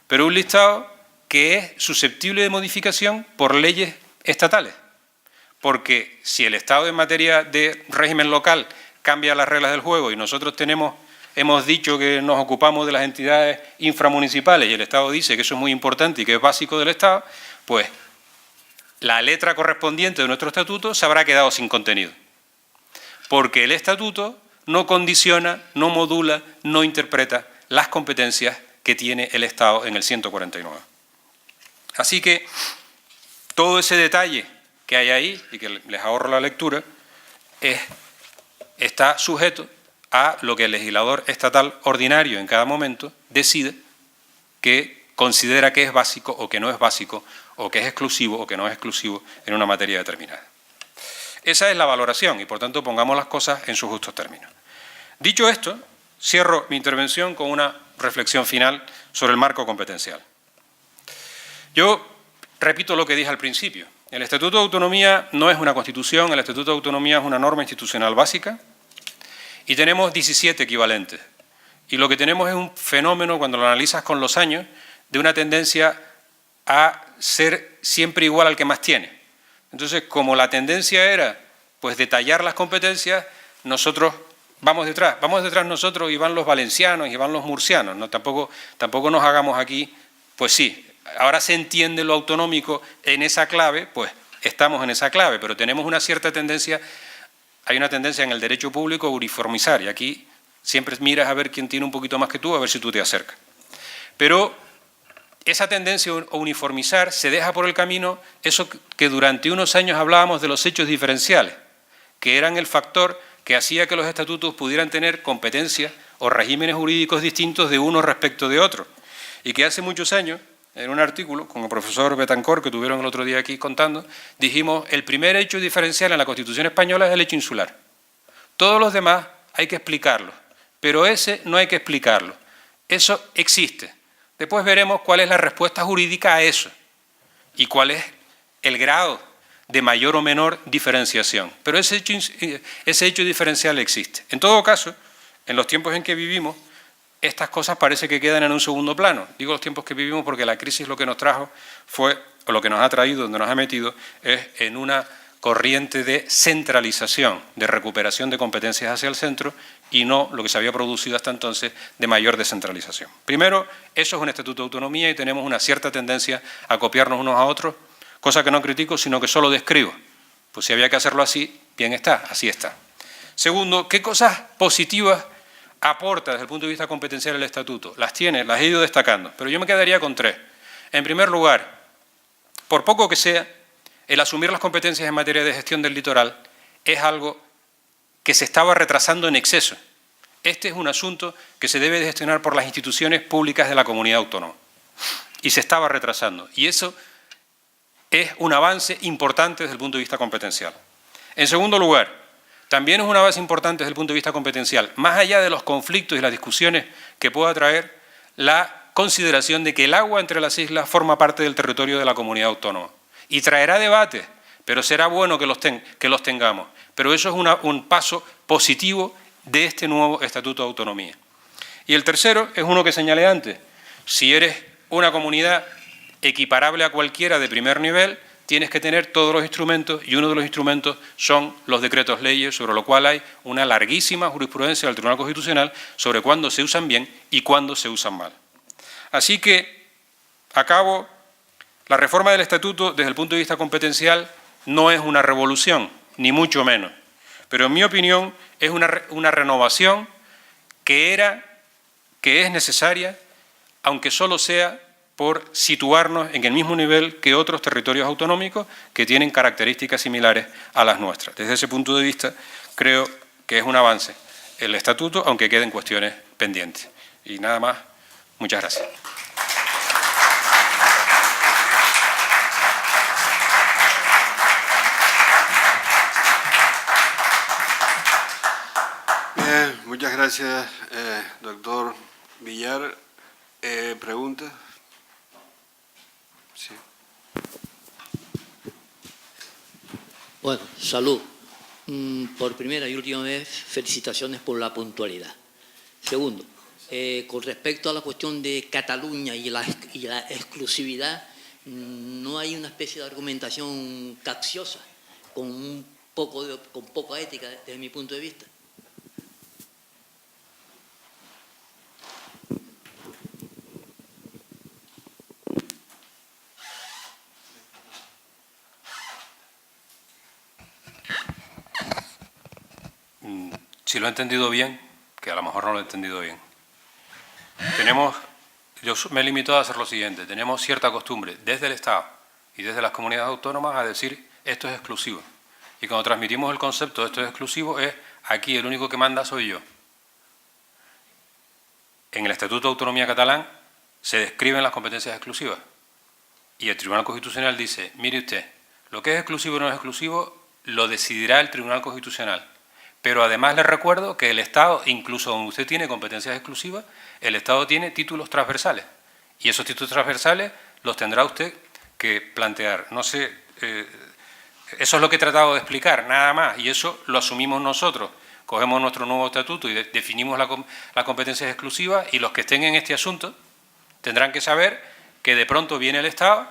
pero un listado que es susceptible de modificación por leyes estatales. Porque si el Estado en materia de régimen local cambia las reglas del juego y nosotros hemos dicho que nos ocupamos de las entidades inframunicipales y el Estado dice que eso es muy importante y que es básico del Estado, pues la letra correspondiente de nuestro estatuto se habrá quedado sin contenido. Porque el estatuto no condiciona, no modula, no interpreta las competencias que tiene el Estado en el 149. Así que todo ese detalle que hay ahí, y que les ahorro la lectura, está sujeto a lo que el legislador estatal ordinario en cada momento decide que considera que es básico o que no es básico, o que es exclusivo o que no es exclusivo en una materia determinada. Esa es la valoración y, por tanto, pongamos las cosas en sus justos términos. Dicho esto, cierro mi intervención con una reflexión final sobre el marco competencial. Yo repito lo que dije al principio. El Estatuto de Autonomía no es una Constitución, el Estatuto de Autonomía es una norma institucional básica y tenemos 17 equivalentes. Y lo que tenemos es un fenómeno, cuando lo analizas con los años, de una tendencia a ser siempre igual al que más tiene. Entonces, como la tendencia era pues detallar las competencias, nosotros vamos detrás nosotros y van los valencianos y van los murcianos, ¿no? Tampoco nos hagamos aquí, pues sí, ahora se entiende lo autonómico en esa clave, pues estamos en esa clave, pero tenemos una cierta tendencia, hay una tendencia en el derecho público a uniformizar, y aquí siempre miras a ver quién tiene un poquito más que tú, a ver si tú te acercas. Pero esa tendencia a uniformizar se deja por el camino eso que durante unos años hablábamos de los hechos diferenciales, que eran el factor que hacía que los estatutos pudieran tener competencias o regímenes jurídicos distintos de uno respecto de otro. Y que hace muchos años, en un artículo con el profesor Betancourt, que tuvieron el otro día aquí contando, dijimos, el primer hecho diferencial en la Constitución española es el hecho insular. Todos los demás hay que explicarlos, pero ese no hay que explicarlo. Eso existe. Después veremos cuál es la respuesta jurídica a eso y cuál es el grado de mayor o menor diferenciación. Pero ese hecho diferencial existe. En todo caso, en los tiempos en que vivimos, estas cosas parece que quedan en un segundo plano. Digo los tiempos que vivimos porque la crisis lo que nos trajo fue, o lo que nos ha traído, donde nos ha metido, es en una corriente de centralización, de recuperación de competencias hacia el centro y no lo que se había producido hasta entonces de mayor descentralización. Primero, eso es un estatuto de autonomía y tenemos una cierta tendencia a copiarnos unos a otros, cosa que no critico, sino que solo describo. Pues si había que hacerlo así, bien está, así está. Segundo, ¿qué cosas positivas aporta desde el punto de vista competencial el estatuto? Las tiene, las he ido destacando, pero yo me quedaría con tres. En primer lugar, por poco que sea, el asumir las competencias en materia de gestión del litoral es algo que se estaba retrasando en exceso. Este es un asunto que se debe de gestionar por las instituciones públicas de la comunidad autónoma. y se estaba retrasando. Y eso es un avance importante desde el punto de vista competencial. En segundo lugar, también es un avance importante desde el punto de vista competencial, más allá de los conflictos y las discusiones que pueda traer la consideración de que el agua entre las islas forma parte del territorio de la comunidad autónoma. Y traerá debates, pero será bueno que los tengamos. Pero eso es un paso positivo de este nuevo Estatuto de Autonomía. Y el tercero es uno que señalé antes. Si eres una comunidad equiparable a cualquiera de primer nivel, tienes que tener todos los instrumentos, y uno de los instrumentos son los decretos leyes, sobre lo cual hay una larguísima jurisprudencia del Tribunal Constitucional sobre cuándo se usan bien y cuándo se usan mal. Así que, acabo, la reforma del Estatuto, desde el punto de vista competencial, no es una revolución, ni mucho menos. Pero, en mi opinión, es una renovación que es necesaria, aunque solo sea por situarnos en el mismo nivel que otros territorios autonómicos que tienen características similares a las nuestras. Desde ese punto de vista, creo que es un avance el Estatuto, aunque queden cuestiones pendientes. Y nada más, muchas gracias. Bien, muchas gracias, doctor Villar. ¿Preguntas? Sí. Bueno, salud. Por primera y última vez, felicitaciones por la puntualidad. Segundo, con respecto a la cuestión de Cataluña y la exclusividad, no hay una especie de argumentación capciosa, con poca ética desde mi punto de vista. Si lo he entendido bien, que a lo mejor no lo he entendido bien. Yo me he limitado a hacer lo siguiente. Tenemos cierta costumbre desde el Estado y desde las comunidades autónomas a decir esto es exclusivo. Y cuando transmitimos el concepto de esto es exclusivo es aquí el único que manda soy yo. En el Estatuto de Autonomía catalán se describen las competencias exclusivas. Y el Tribunal Constitucional dice, mire usted, lo que es exclusivo o no es exclusivo lo decidirá el Tribunal Constitucional. Pero además le recuerdo que el Estado, incluso donde usted tiene competencias exclusivas, el Estado tiene títulos transversales. Y esos títulos transversales los tendrá usted que plantear. No sé, eso es lo que he tratado de explicar, nada más. Y eso lo asumimos nosotros. Cogemos nuestro nuevo estatuto y definimos las competencias exclusivas, y los que estén en este asunto tendrán que saber que de pronto viene el Estado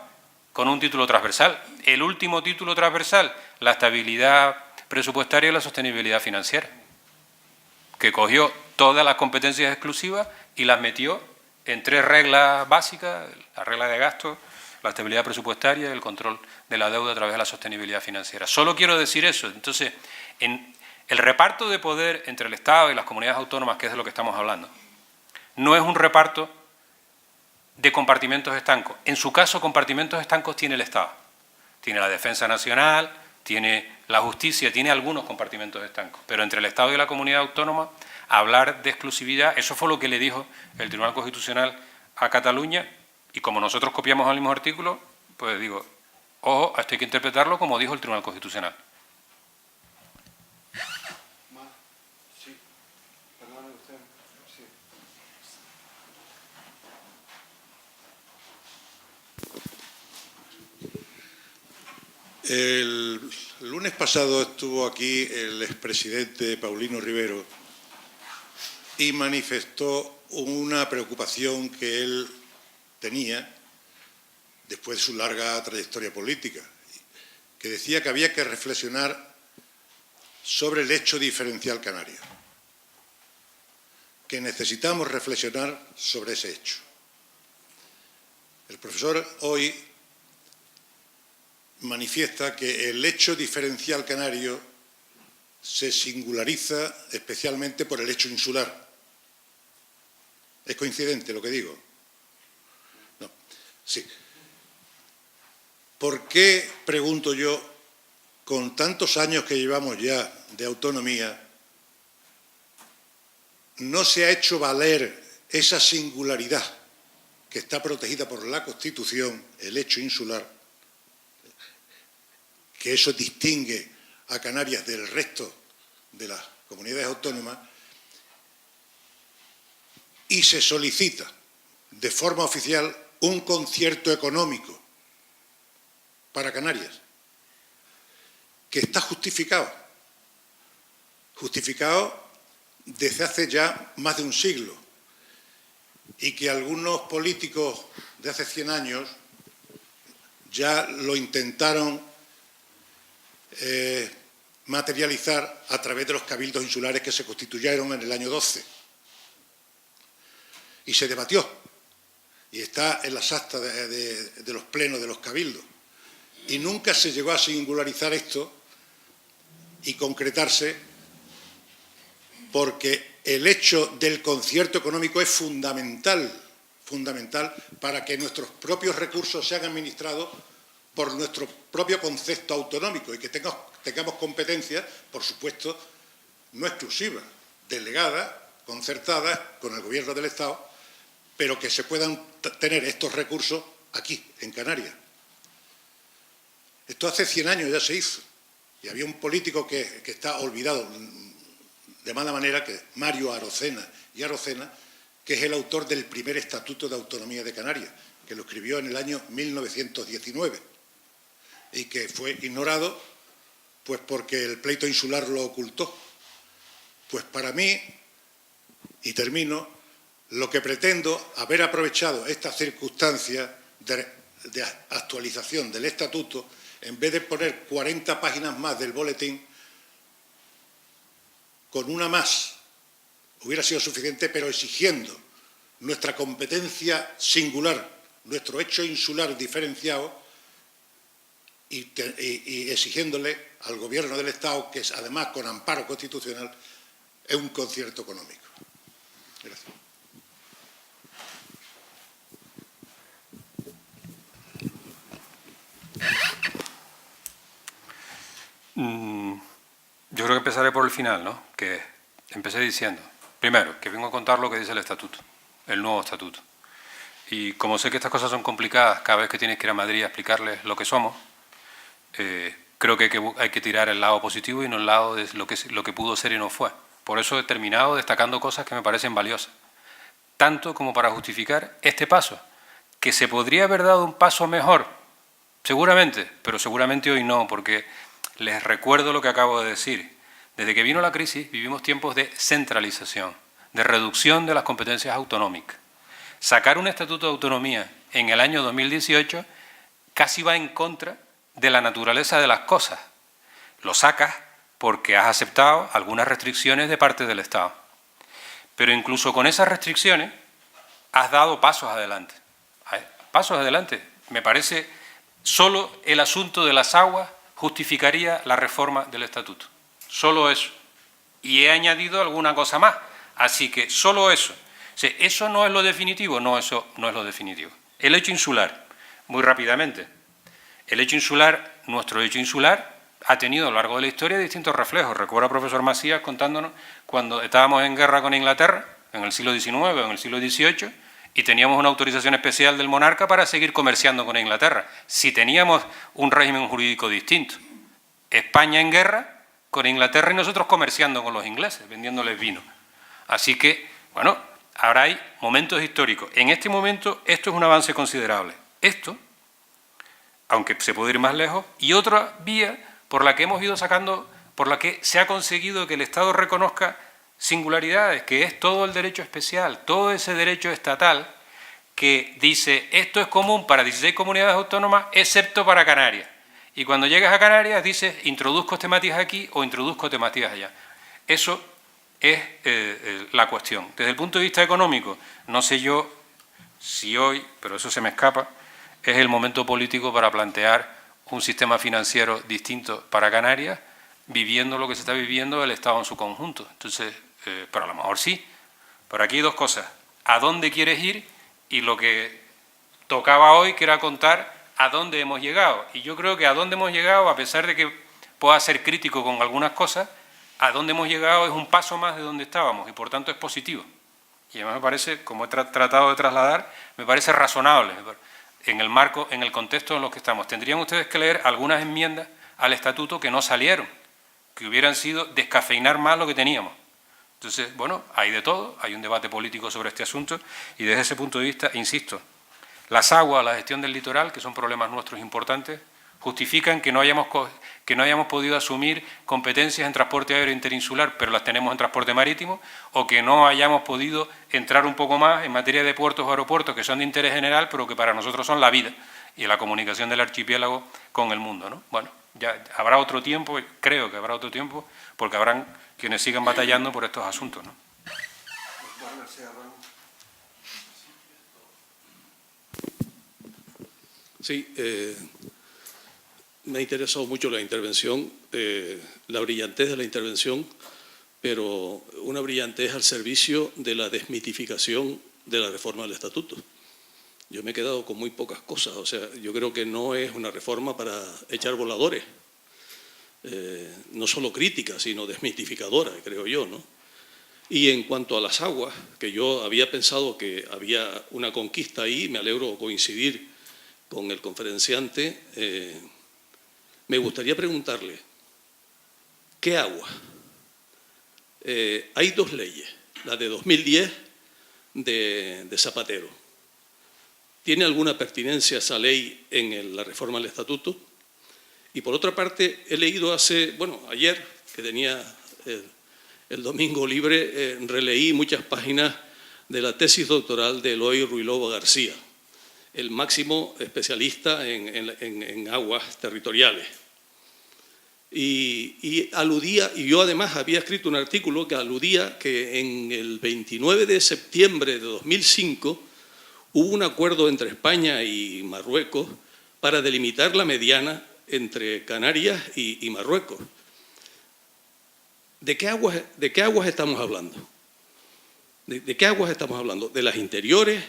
con un título transversal. El último título transversal, la estabilidad presupuestaria y la sostenibilidad financiera, que cogió todas las competencias exclusivas y las metió en 3 reglas básicas: la regla de gasto, la estabilidad presupuestaria y el control de la deuda a través de la sostenibilidad financiera. Solo quiero decir eso. Entonces, en el reparto de poder entre el Estado y las comunidades autónomas, que es de lo que estamos hablando, no es un reparto de compartimentos estancos. En su caso, compartimentos estancos tiene el Estado. Tiene la Defensa Nacional, tiene la justicia, tiene algunos compartimentos estancos. Pero entre el Estado y la comunidad autónoma, hablar de exclusividad, eso fue lo que le dijo el Tribunal Constitucional a Cataluña, y como nosotros copiamos el mismo artículo, pues digo, ojo, esto hay que interpretarlo como dijo el Tribunal Constitucional. Sí. Perdone usted. Sí. El lunes pasado estuvo aquí el expresidente Paulino Rivero y manifestó una preocupación que él tenía después de su larga trayectoria política, que decía que había que reflexionar sobre el hecho diferencial canario, que necesitamos reflexionar sobre ese hecho. El profesor hoy manifiesta que el hecho diferencial canario se singulariza especialmente por el hecho insular. ¿Es coincidente lo que digo? No. Sí. ¿Por qué, pregunto yo, con tantos años que llevamos ya de autonomía, no se ha hecho valer esa singularidad que está protegida por la Constitución, el hecho insular, que eso distingue a Canarias del resto de las comunidades autónomas, y se solicita de forma oficial un concierto económico para Canarias, que está justificado desde hace ya más de un siglo, y que algunos políticos de hace 100 años ya lo intentaron materializar a través de los cabildos insulares que se constituyeron en el año 12. Y se debatió, y está en las actas de los plenos de los cabildos. Y nunca se llegó a singularizar esto y concretarse, porque el hecho del concierto económico es fundamental para que nuestros propios recursos sean administrados por nuestro propio concepto autonómico y que tengamos competencias, por supuesto, no exclusivas, delegadas, concertadas con el Gobierno del Estado, pero que se puedan tener estos recursos aquí, en Canarias. Esto hace 100 años ya se hizo, y había un político que está olvidado de mala manera, que es Mario Arocena, que es el autor del primer Estatuto de Autonomía de Canarias, que lo escribió en el año 1919, y que fue ignorado pues porque el pleito insular lo ocultó. Pues para mí, y termino, lo que pretendo, haber aprovechado esta circunstancia de actualización del Estatuto, en vez de poner 40 páginas más del boletín, con una más hubiera sido suficiente, pero exigiendo nuestra competencia singular, nuestro hecho insular diferenciado, y exigiéndole al Gobierno del Estado, que es además con amparo constitucional, es un concierto económico. Gracias. Yo creo que empezaré por el final, ¿no? Que empecé diciendo, primero, que vengo a contar lo que dice el Estatuto, el nuevo Estatuto. Y como sé que estas cosas son complicadas, cada vez que tienes que ir a Madrid a explicarles lo que somos, creo que hay que tirar el lado positivo y no el lado de lo que pudo ser y no fue. Por eso he terminado destacando cosas que me parecen valiosas, tanto como para justificar este paso, que se podría haber dado un paso mejor, seguramente, pero seguramente hoy no, porque les recuerdo lo que acabo de decir. Desde que vino la crisis vivimos tiempos de centralización, de reducción de las competencias autonómicas. Sacar un Estatuto de Autonomía en el año 2018 casi va en contra de la naturaleza de las cosas. Lo sacas porque has aceptado algunas restricciones de parte del Estado. Pero incluso con esas restricciones has dado pasos adelante. Pasos adelante. Me parece solo el asunto de las aguas justificaría la reforma del Estatuto. Solo eso. Y he añadido alguna cosa más. Así que solo eso. ¿Eso no es lo definitivo? No, eso no es lo definitivo. El hecho insular, muy rápidamente. El hecho insular, nuestro hecho insular, ha tenido a lo largo de la historia distintos reflejos. Recuerda al profesor Macías contándonos cuando estábamos en guerra con Inglaterra, en el siglo XIX o en el siglo XVIII, y teníamos una autorización especial del monarca para seguir comerciando con Inglaterra. Si teníamos un régimen jurídico distinto. España en guerra con Inglaterra y nosotros comerciando con los ingleses, vendiéndoles vino. Así que, bueno, ahora hay momentos históricos. En este momento esto es un avance considerable. Esto, aunque se puede ir más lejos, y otra vía por la que hemos ido sacando, por la que se ha conseguido que el Estado reconozca singularidades, que es todo el derecho especial, todo ese derecho estatal que dice esto es común para 16 comunidades autónomas excepto para Canarias. Y cuando llegas a Canarias dices introduzco temáticas aquí o introduzco temáticas allá. Eso es la cuestión. Desde el punto de vista económico, no sé yo si hoy, pero eso se me escapa, es el momento político para plantear un sistema financiero distinto para Canarias, viviendo lo que se está viviendo el Estado en su conjunto. Entonces, pero a lo mejor sí. Pero aquí hay dos cosas. ¿A dónde quieres ir? Y lo que tocaba hoy, que era contar a dónde hemos llegado. Y yo creo que a dónde hemos llegado, a pesar de que pueda ser crítico con algunas cosas, a dónde hemos llegado es un paso más de donde estábamos y por tanto es positivo. Y además me parece, como he tratado de trasladar, me parece razonable en el marco, en el contexto en el que estamos. Tendrían ustedes que leer algunas enmiendas al estatuto que no salieron, que hubieran sido descafeinar más lo que teníamos. Entonces, bueno, hay de todo, hay un debate político sobre este asunto y desde ese punto de vista, insisto, las aguas, la gestión del litoral, que son problemas nuestros importantes, justifican que no hayamos podido asumir competencias en transporte aéreo interinsular, pero las tenemos en transporte marítimo, o que no hayamos podido entrar un poco más en materia de puertos o aeropuertos, que son de interés general, pero que para nosotros son la vida y la comunicación del archipiélago con el mundo, ¿no? Bueno, ya habrá otro tiempo, creo que habrá otro tiempo, porque habrán quienes sigan batallando por estos asuntos, ¿no? Sí, me ha interesado mucho la intervención, la brillantez de la intervención, pero una brillantez al servicio de la desmitificación de la reforma del Estatuto. Yo me he quedado con muy pocas cosas, o sea, yo creo que no es una reforma para echar voladores, no solo crítica, sino desmitificadora, creo yo, ¿no? Y en cuanto a las aguas, que yo había pensado que había una conquista ahí, me alegro coincidir con el conferenciante, me gustaría preguntarle, ¿qué agua? Hay dos leyes, la de 2010 de Zapatero. ¿Tiene alguna pertinencia esa ley en la reforma del Estatuto? Y por otra parte, he leído ayer, que tenía el domingo libre, releí muchas páginas de la tesis doctoral de Eloy Ruilova García, el máximo especialista en aguas territoriales. Y aludía, y yo además había escrito un artículo que aludía que en el 29 de septiembre de 2005 hubo un acuerdo entre España y Marruecos para delimitar la mediana entre Canarias y Marruecos. ¿De qué aguas estamos hablando? ¿De qué aguas estamos hablando? ¿De las interiores?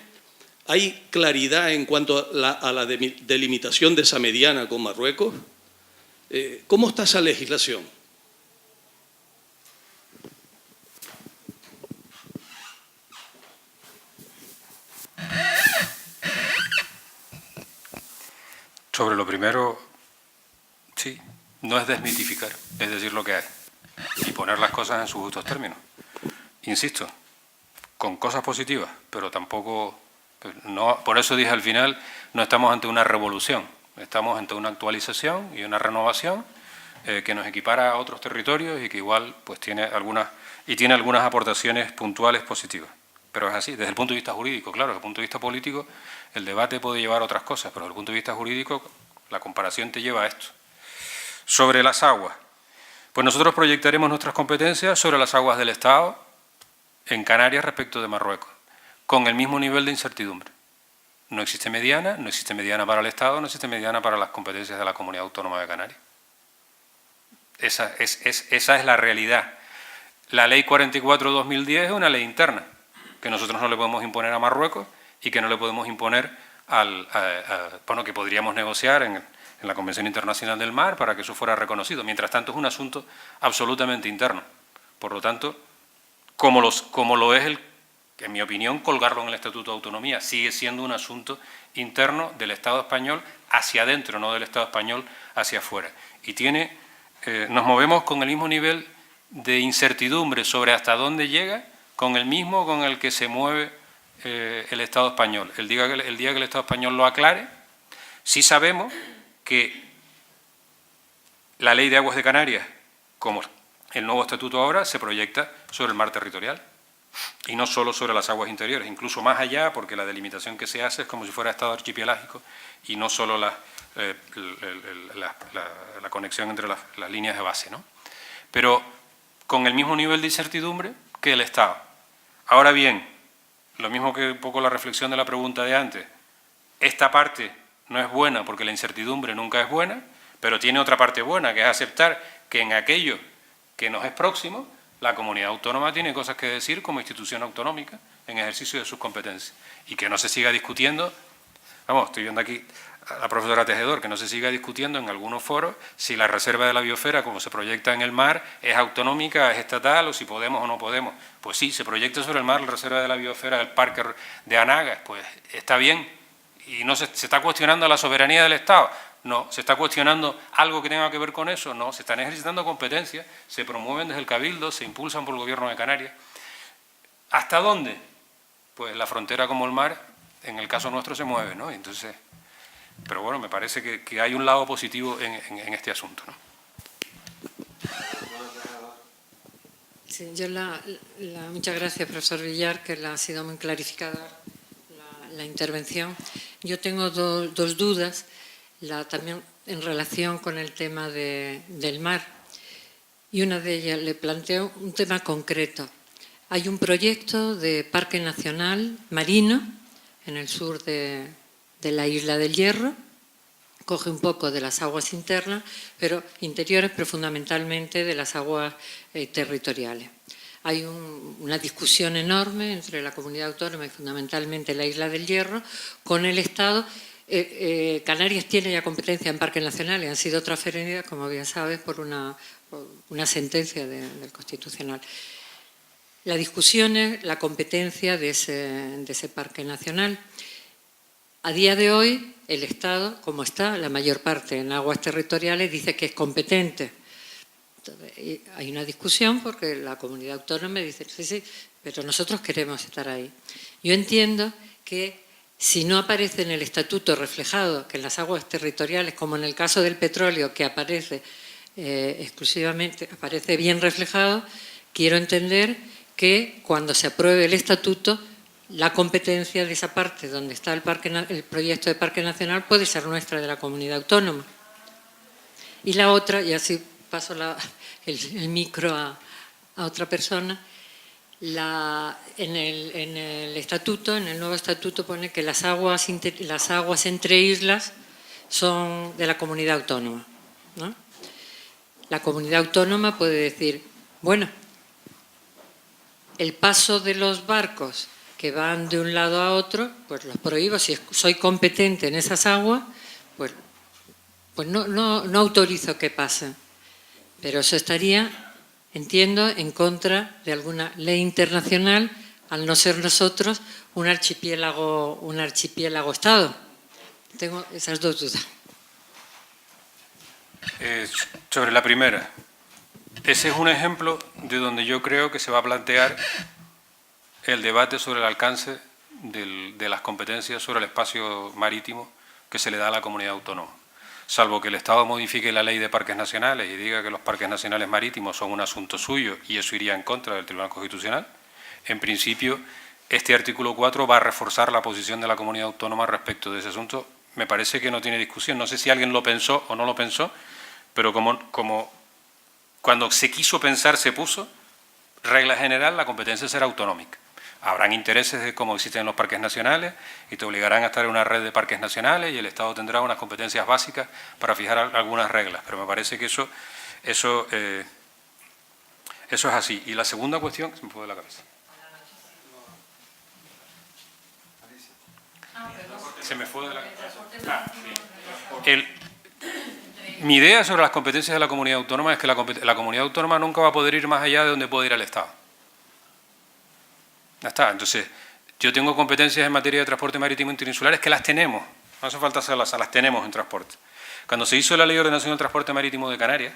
¿Hay claridad en cuanto a la delimitación de esa mediana con Marruecos? ¿Cómo está esa legislación? Sobre lo primero, sí, no es desmitificar, es decir lo que hay y poner las cosas en sus justos términos. Insisto, con cosas positivas, pero tampoco, no, por eso dije al final, no estamos ante una revolución, estamos ante una actualización y una renovación que nos equipara a otros territorios y que igual pues tiene algunas aportaciones puntuales positivas. Pero es así, desde el punto de vista jurídico, claro, desde el punto de vista político el debate puede llevar a otras cosas, pero desde el punto de vista jurídico la comparación te lleva a esto. Sobre las aguas, pues nosotros proyectaremos nuestras competencias sobre las aguas del Estado en Canarias respecto de Marruecos, con el mismo nivel de incertidumbre. No existe mediana para el Estado, no existe mediana para las competencias de la Comunidad Autónoma de Canarias. Esa es la realidad. La Ley 44/2010 es una ley interna, que nosotros no le podemos imponer a Marruecos y que no le podemos imponer que podríamos negociar en la Convención Internacional del Mar para que eso fuera reconocido. Mientras tanto, es un asunto absolutamente interno. Por lo tanto, como lo es en mi opinión, colgarlo en el Estatuto de Autonomía, sigue siendo un asunto interno del Estado español hacia adentro, no del Estado español hacia afuera. Y nos movemos con el mismo nivel de incertidumbre sobre hasta dónde llega, con el mismo con el que se mueve el Estado español. El día que el Estado español lo aclare, sí sabemos que la Ley de Aguas de Canarias, como el nuevo estatuto ahora, se proyecta sobre el mar territorial y no solo sobre las aguas interiores, incluso más allá, porque la delimitación que se hace es como si fuera Estado archipelágico y no solo la conexión entre las líneas de base, ¿no? Pero con el mismo nivel de incertidumbre que el Estado. Ahora bien, lo mismo que un poco la reflexión de la pregunta de antes, esta parte no es buena porque la incertidumbre nunca es buena, pero tiene otra parte buena, que es aceptar que en aquello que nos es próximo, la comunidad autónoma tiene cosas que decir como institución autonómica en ejercicio de sus competencias y que no se siga discutiendo. Vamos, estoy viendo aquí a la profesora Tejedor, que no se siga discutiendo en algunos foros si la reserva de la biosfera, como se proyecta en el mar, es autonómica, es estatal, o si podemos o no podemos. Pues sí, se proyecta sobre el mar la reserva de la biosfera del Parque de Anaga, pues está bien, y no se está cuestionando la soberanía del Estado. No, se está cuestionando algo que tenga que ver con eso, no, se están ejercitando competencias, se promueven desde el Cabildo, se impulsan por el Gobierno de Canarias. ¿Hasta dónde? Pues la frontera como el mar, en el caso nuestro, se mueve, ¿no? Entonces, pero bueno, me parece que hay un lado positivo en este asunto, ¿no? Sí, yo muchas gracias, profesor Villar, que ha sido muy clarificada la intervención. Yo tengo dos dudas, también en relación con el tema del mar, y una de ellas le planteo un tema concreto. Hay un proyecto de Parque Nacional Marino en el sur de la Isla del Hierro, coge un poco de las aguas internas, pero interiores, pero fundamentalmente de las aguas territoriales. Hay una discusión enorme entre la comunidad autónoma y fundamentalmente la Isla del Hierro con el Estado. Canarias tiene ya competencia en parques nacionales, han sido transferidas, como bien sabes, por una sentencia del Constitucional. La discusión es la competencia de ese parque nacional. A día de hoy, el Estado, como está la mayor parte en aguas territoriales, dice que es competente. Entonces, hay una discusión porque la comunidad autónoma dice, sí, pero nosotros queremos estar ahí. Yo entiendo que si no aparece en el estatuto reflejado que en las aguas territoriales, como en el caso del petróleo, que aparece exclusivamente, aparece bien reflejado, quiero entender que cuando se apruebe el estatuto, la competencia de esa parte donde está el proyecto de Parque Nacional puede ser nuestra, de la comunidad autónoma. Y la otra, y así paso el micro a otra persona, en el estatuto, en el nuevo estatuto pone que las aguas entre islas son de la comunidad autónoma, ¿no? La comunidad autónoma puede decir, bueno, el paso de los barcos que van de un lado a otro, pues los prohíbo. Si soy competente en esas aguas, pues no autorizo que pasen. Pero eso estaría, entiendo, en contra de alguna ley internacional, al no ser nosotros un archipiélago Estado. Tengo esas dos dudas. Sobre la primera, ese es un ejemplo de donde yo creo que se va a plantear el debate sobre el alcance de las competencias sobre el espacio marítimo que se le da a la comunidad autónoma. Salvo que el Estado modifique la ley de parques nacionales y diga que los parques nacionales marítimos son un asunto suyo y eso iría en contra del Tribunal Constitucional, en principio este artículo 4 va a reforzar la posición de la comunidad autónoma respecto de ese asunto. Me parece que no tiene discusión. No sé si alguien lo pensó o no lo pensó, pero como cuando se quiso pensar se puso, regla general, la competencia será autonómica. Habrán intereses de cómo existen los parques nacionales y te obligarán a estar en una red de parques nacionales y el Estado tendrá unas competencias básicas para fijar algunas reglas, pero me parece que eso es así. Y la segunda cuestión, se me fue de la cabeza. Se me fue de la cabeza. Mi idea sobre las competencias de la comunidad autónoma es que la comunidad autónoma nunca va a poder ir más allá de donde puede ir el Estado. Ya está. Entonces, yo tengo competencias en materia de transporte marítimo interinsulares que las tenemos, no hace falta hacerlas, las tenemos en transporte. Cuando se hizo la Ley de Ordenación del Transporte Marítimo de Canarias,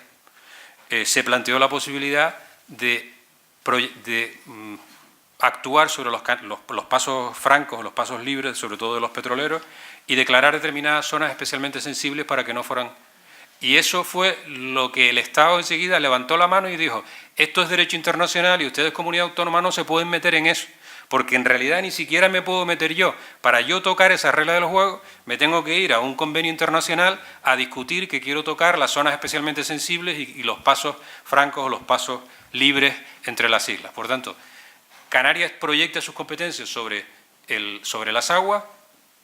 se planteó la posibilidad de actuar sobre los pasos francos, los pasos libres, sobre todo de los petroleros, y declarar determinadas zonas especialmente sensibles para que no fueran... Y eso fue lo que el Estado enseguida levantó la mano y dijo, esto es derecho internacional y ustedes, comunidad autónoma, no se pueden meter en eso, porque en realidad ni siquiera me puedo meter yo. Para yo tocar esa regla de los juegos, me tengo que ir a un convenio internacional a discutir que quiero tocar las zonas especialmente sensibles y los pasos francos o los pasos libres entre las islas. Por tanto, Canarias proyecta sus competencias sobre las aguas,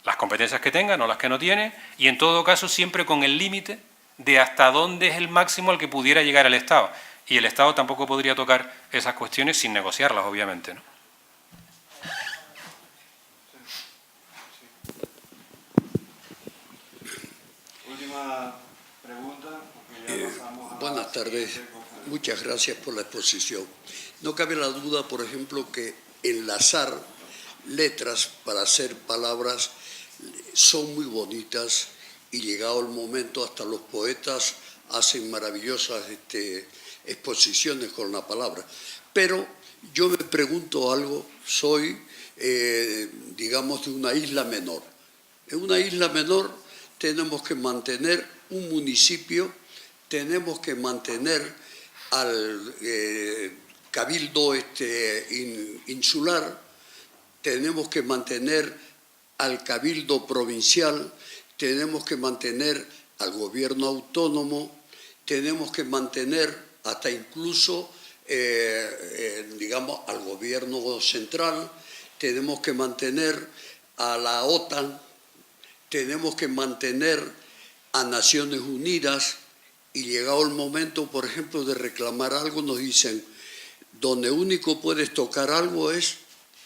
las competencias que tenga, no las que no tiene, y en todo caso siempre con el límite de hasta dónde es el máximo al que pudiera llegar el Estado. Y el Estado tampoco podría tocar esas cuestiones sin negociarlas, obviamente, ¿no? tardes. Muchas gracias por la exposición. No cabe la duda, por ejemplo, que enlazar letras para hacer palabras son muy bonitas y llegado el momento hasta los poetas hacen maravillosas exposiciones con la palabra. Pero yo me pregunto algo, soy, digamos, de una isla menor. En una isla menor tenemos que mantener un municipio, tenemos que mantener al cabildo insular, tenemos que mantener al cabildo provincial, tenemos que mantener al gobierno autónomo, tenemos que mantener hasta incluso, digamos, al gobierno central, tenemos que mantener a la OTAN, tenemos que mantener a Naciones Unidas, y llegado el momento, por ejemplo, de reclamar algo, nos dicen, donde único puedes tocar algo es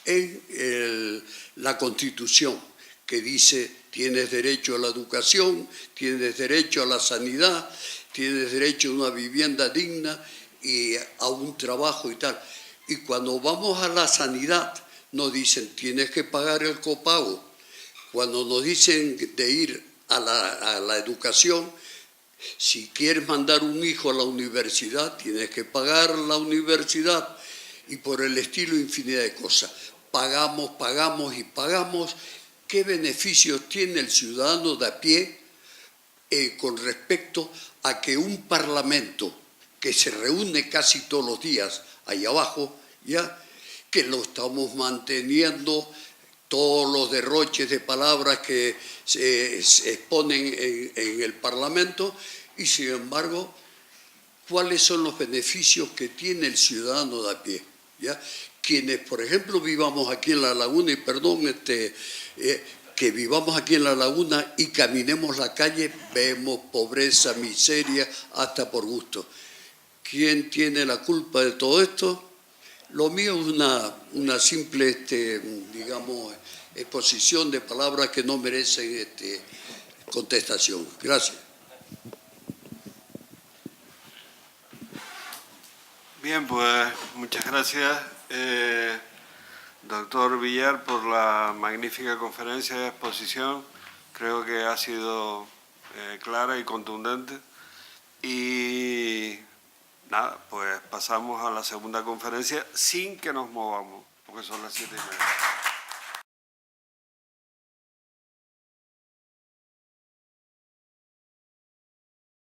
en la Constitución, que dice, tienes derecho a la educación, tienes derecho a la sanidad, tienes derecho a una vivienda digna y a un trabajo y tal. Y cuando vamos a la sanidad, nos dicen, tienes que pagar el copago. Cuando nos dicen de ir a la educación, si quieres mandar un hijo a la universidad, tienes que pagar la universidad y por el estilo infinidad de cosas. Pagamos, pagamos y pagamos. ¿Qué beneficios tiene el ciudadano de a pie con respecto a que un parlamento que se reúne casi todos los días ahí abajo, ya que lo estamos manteniendo, todos los derroches de palabras que se exponen en el Parlamento y, sin embargo, ¿cuáles son los beneficios que tiene el ciudadano de a pie? ¿Ya? Quienes, por ejemplo, vivamos aquí en La Laguna, y perdón, que vivamos aquí en La Laguna y caminemos la calle, vemos pobreza, miseria, hasta por gusto. ¿Quién tiene la culpa de todo esto? Lo mío es una simple, digamos, exposición de palabras que no merecen contestación. Gracias. Bien, pues muchas gracias, doctor Villar, por la magnífica conferencia y exposición. Creo que ha sido clara y contundente. Y nada, pues pasamos a la segunda conferencia sin que nos movamos, porque son las 7:30.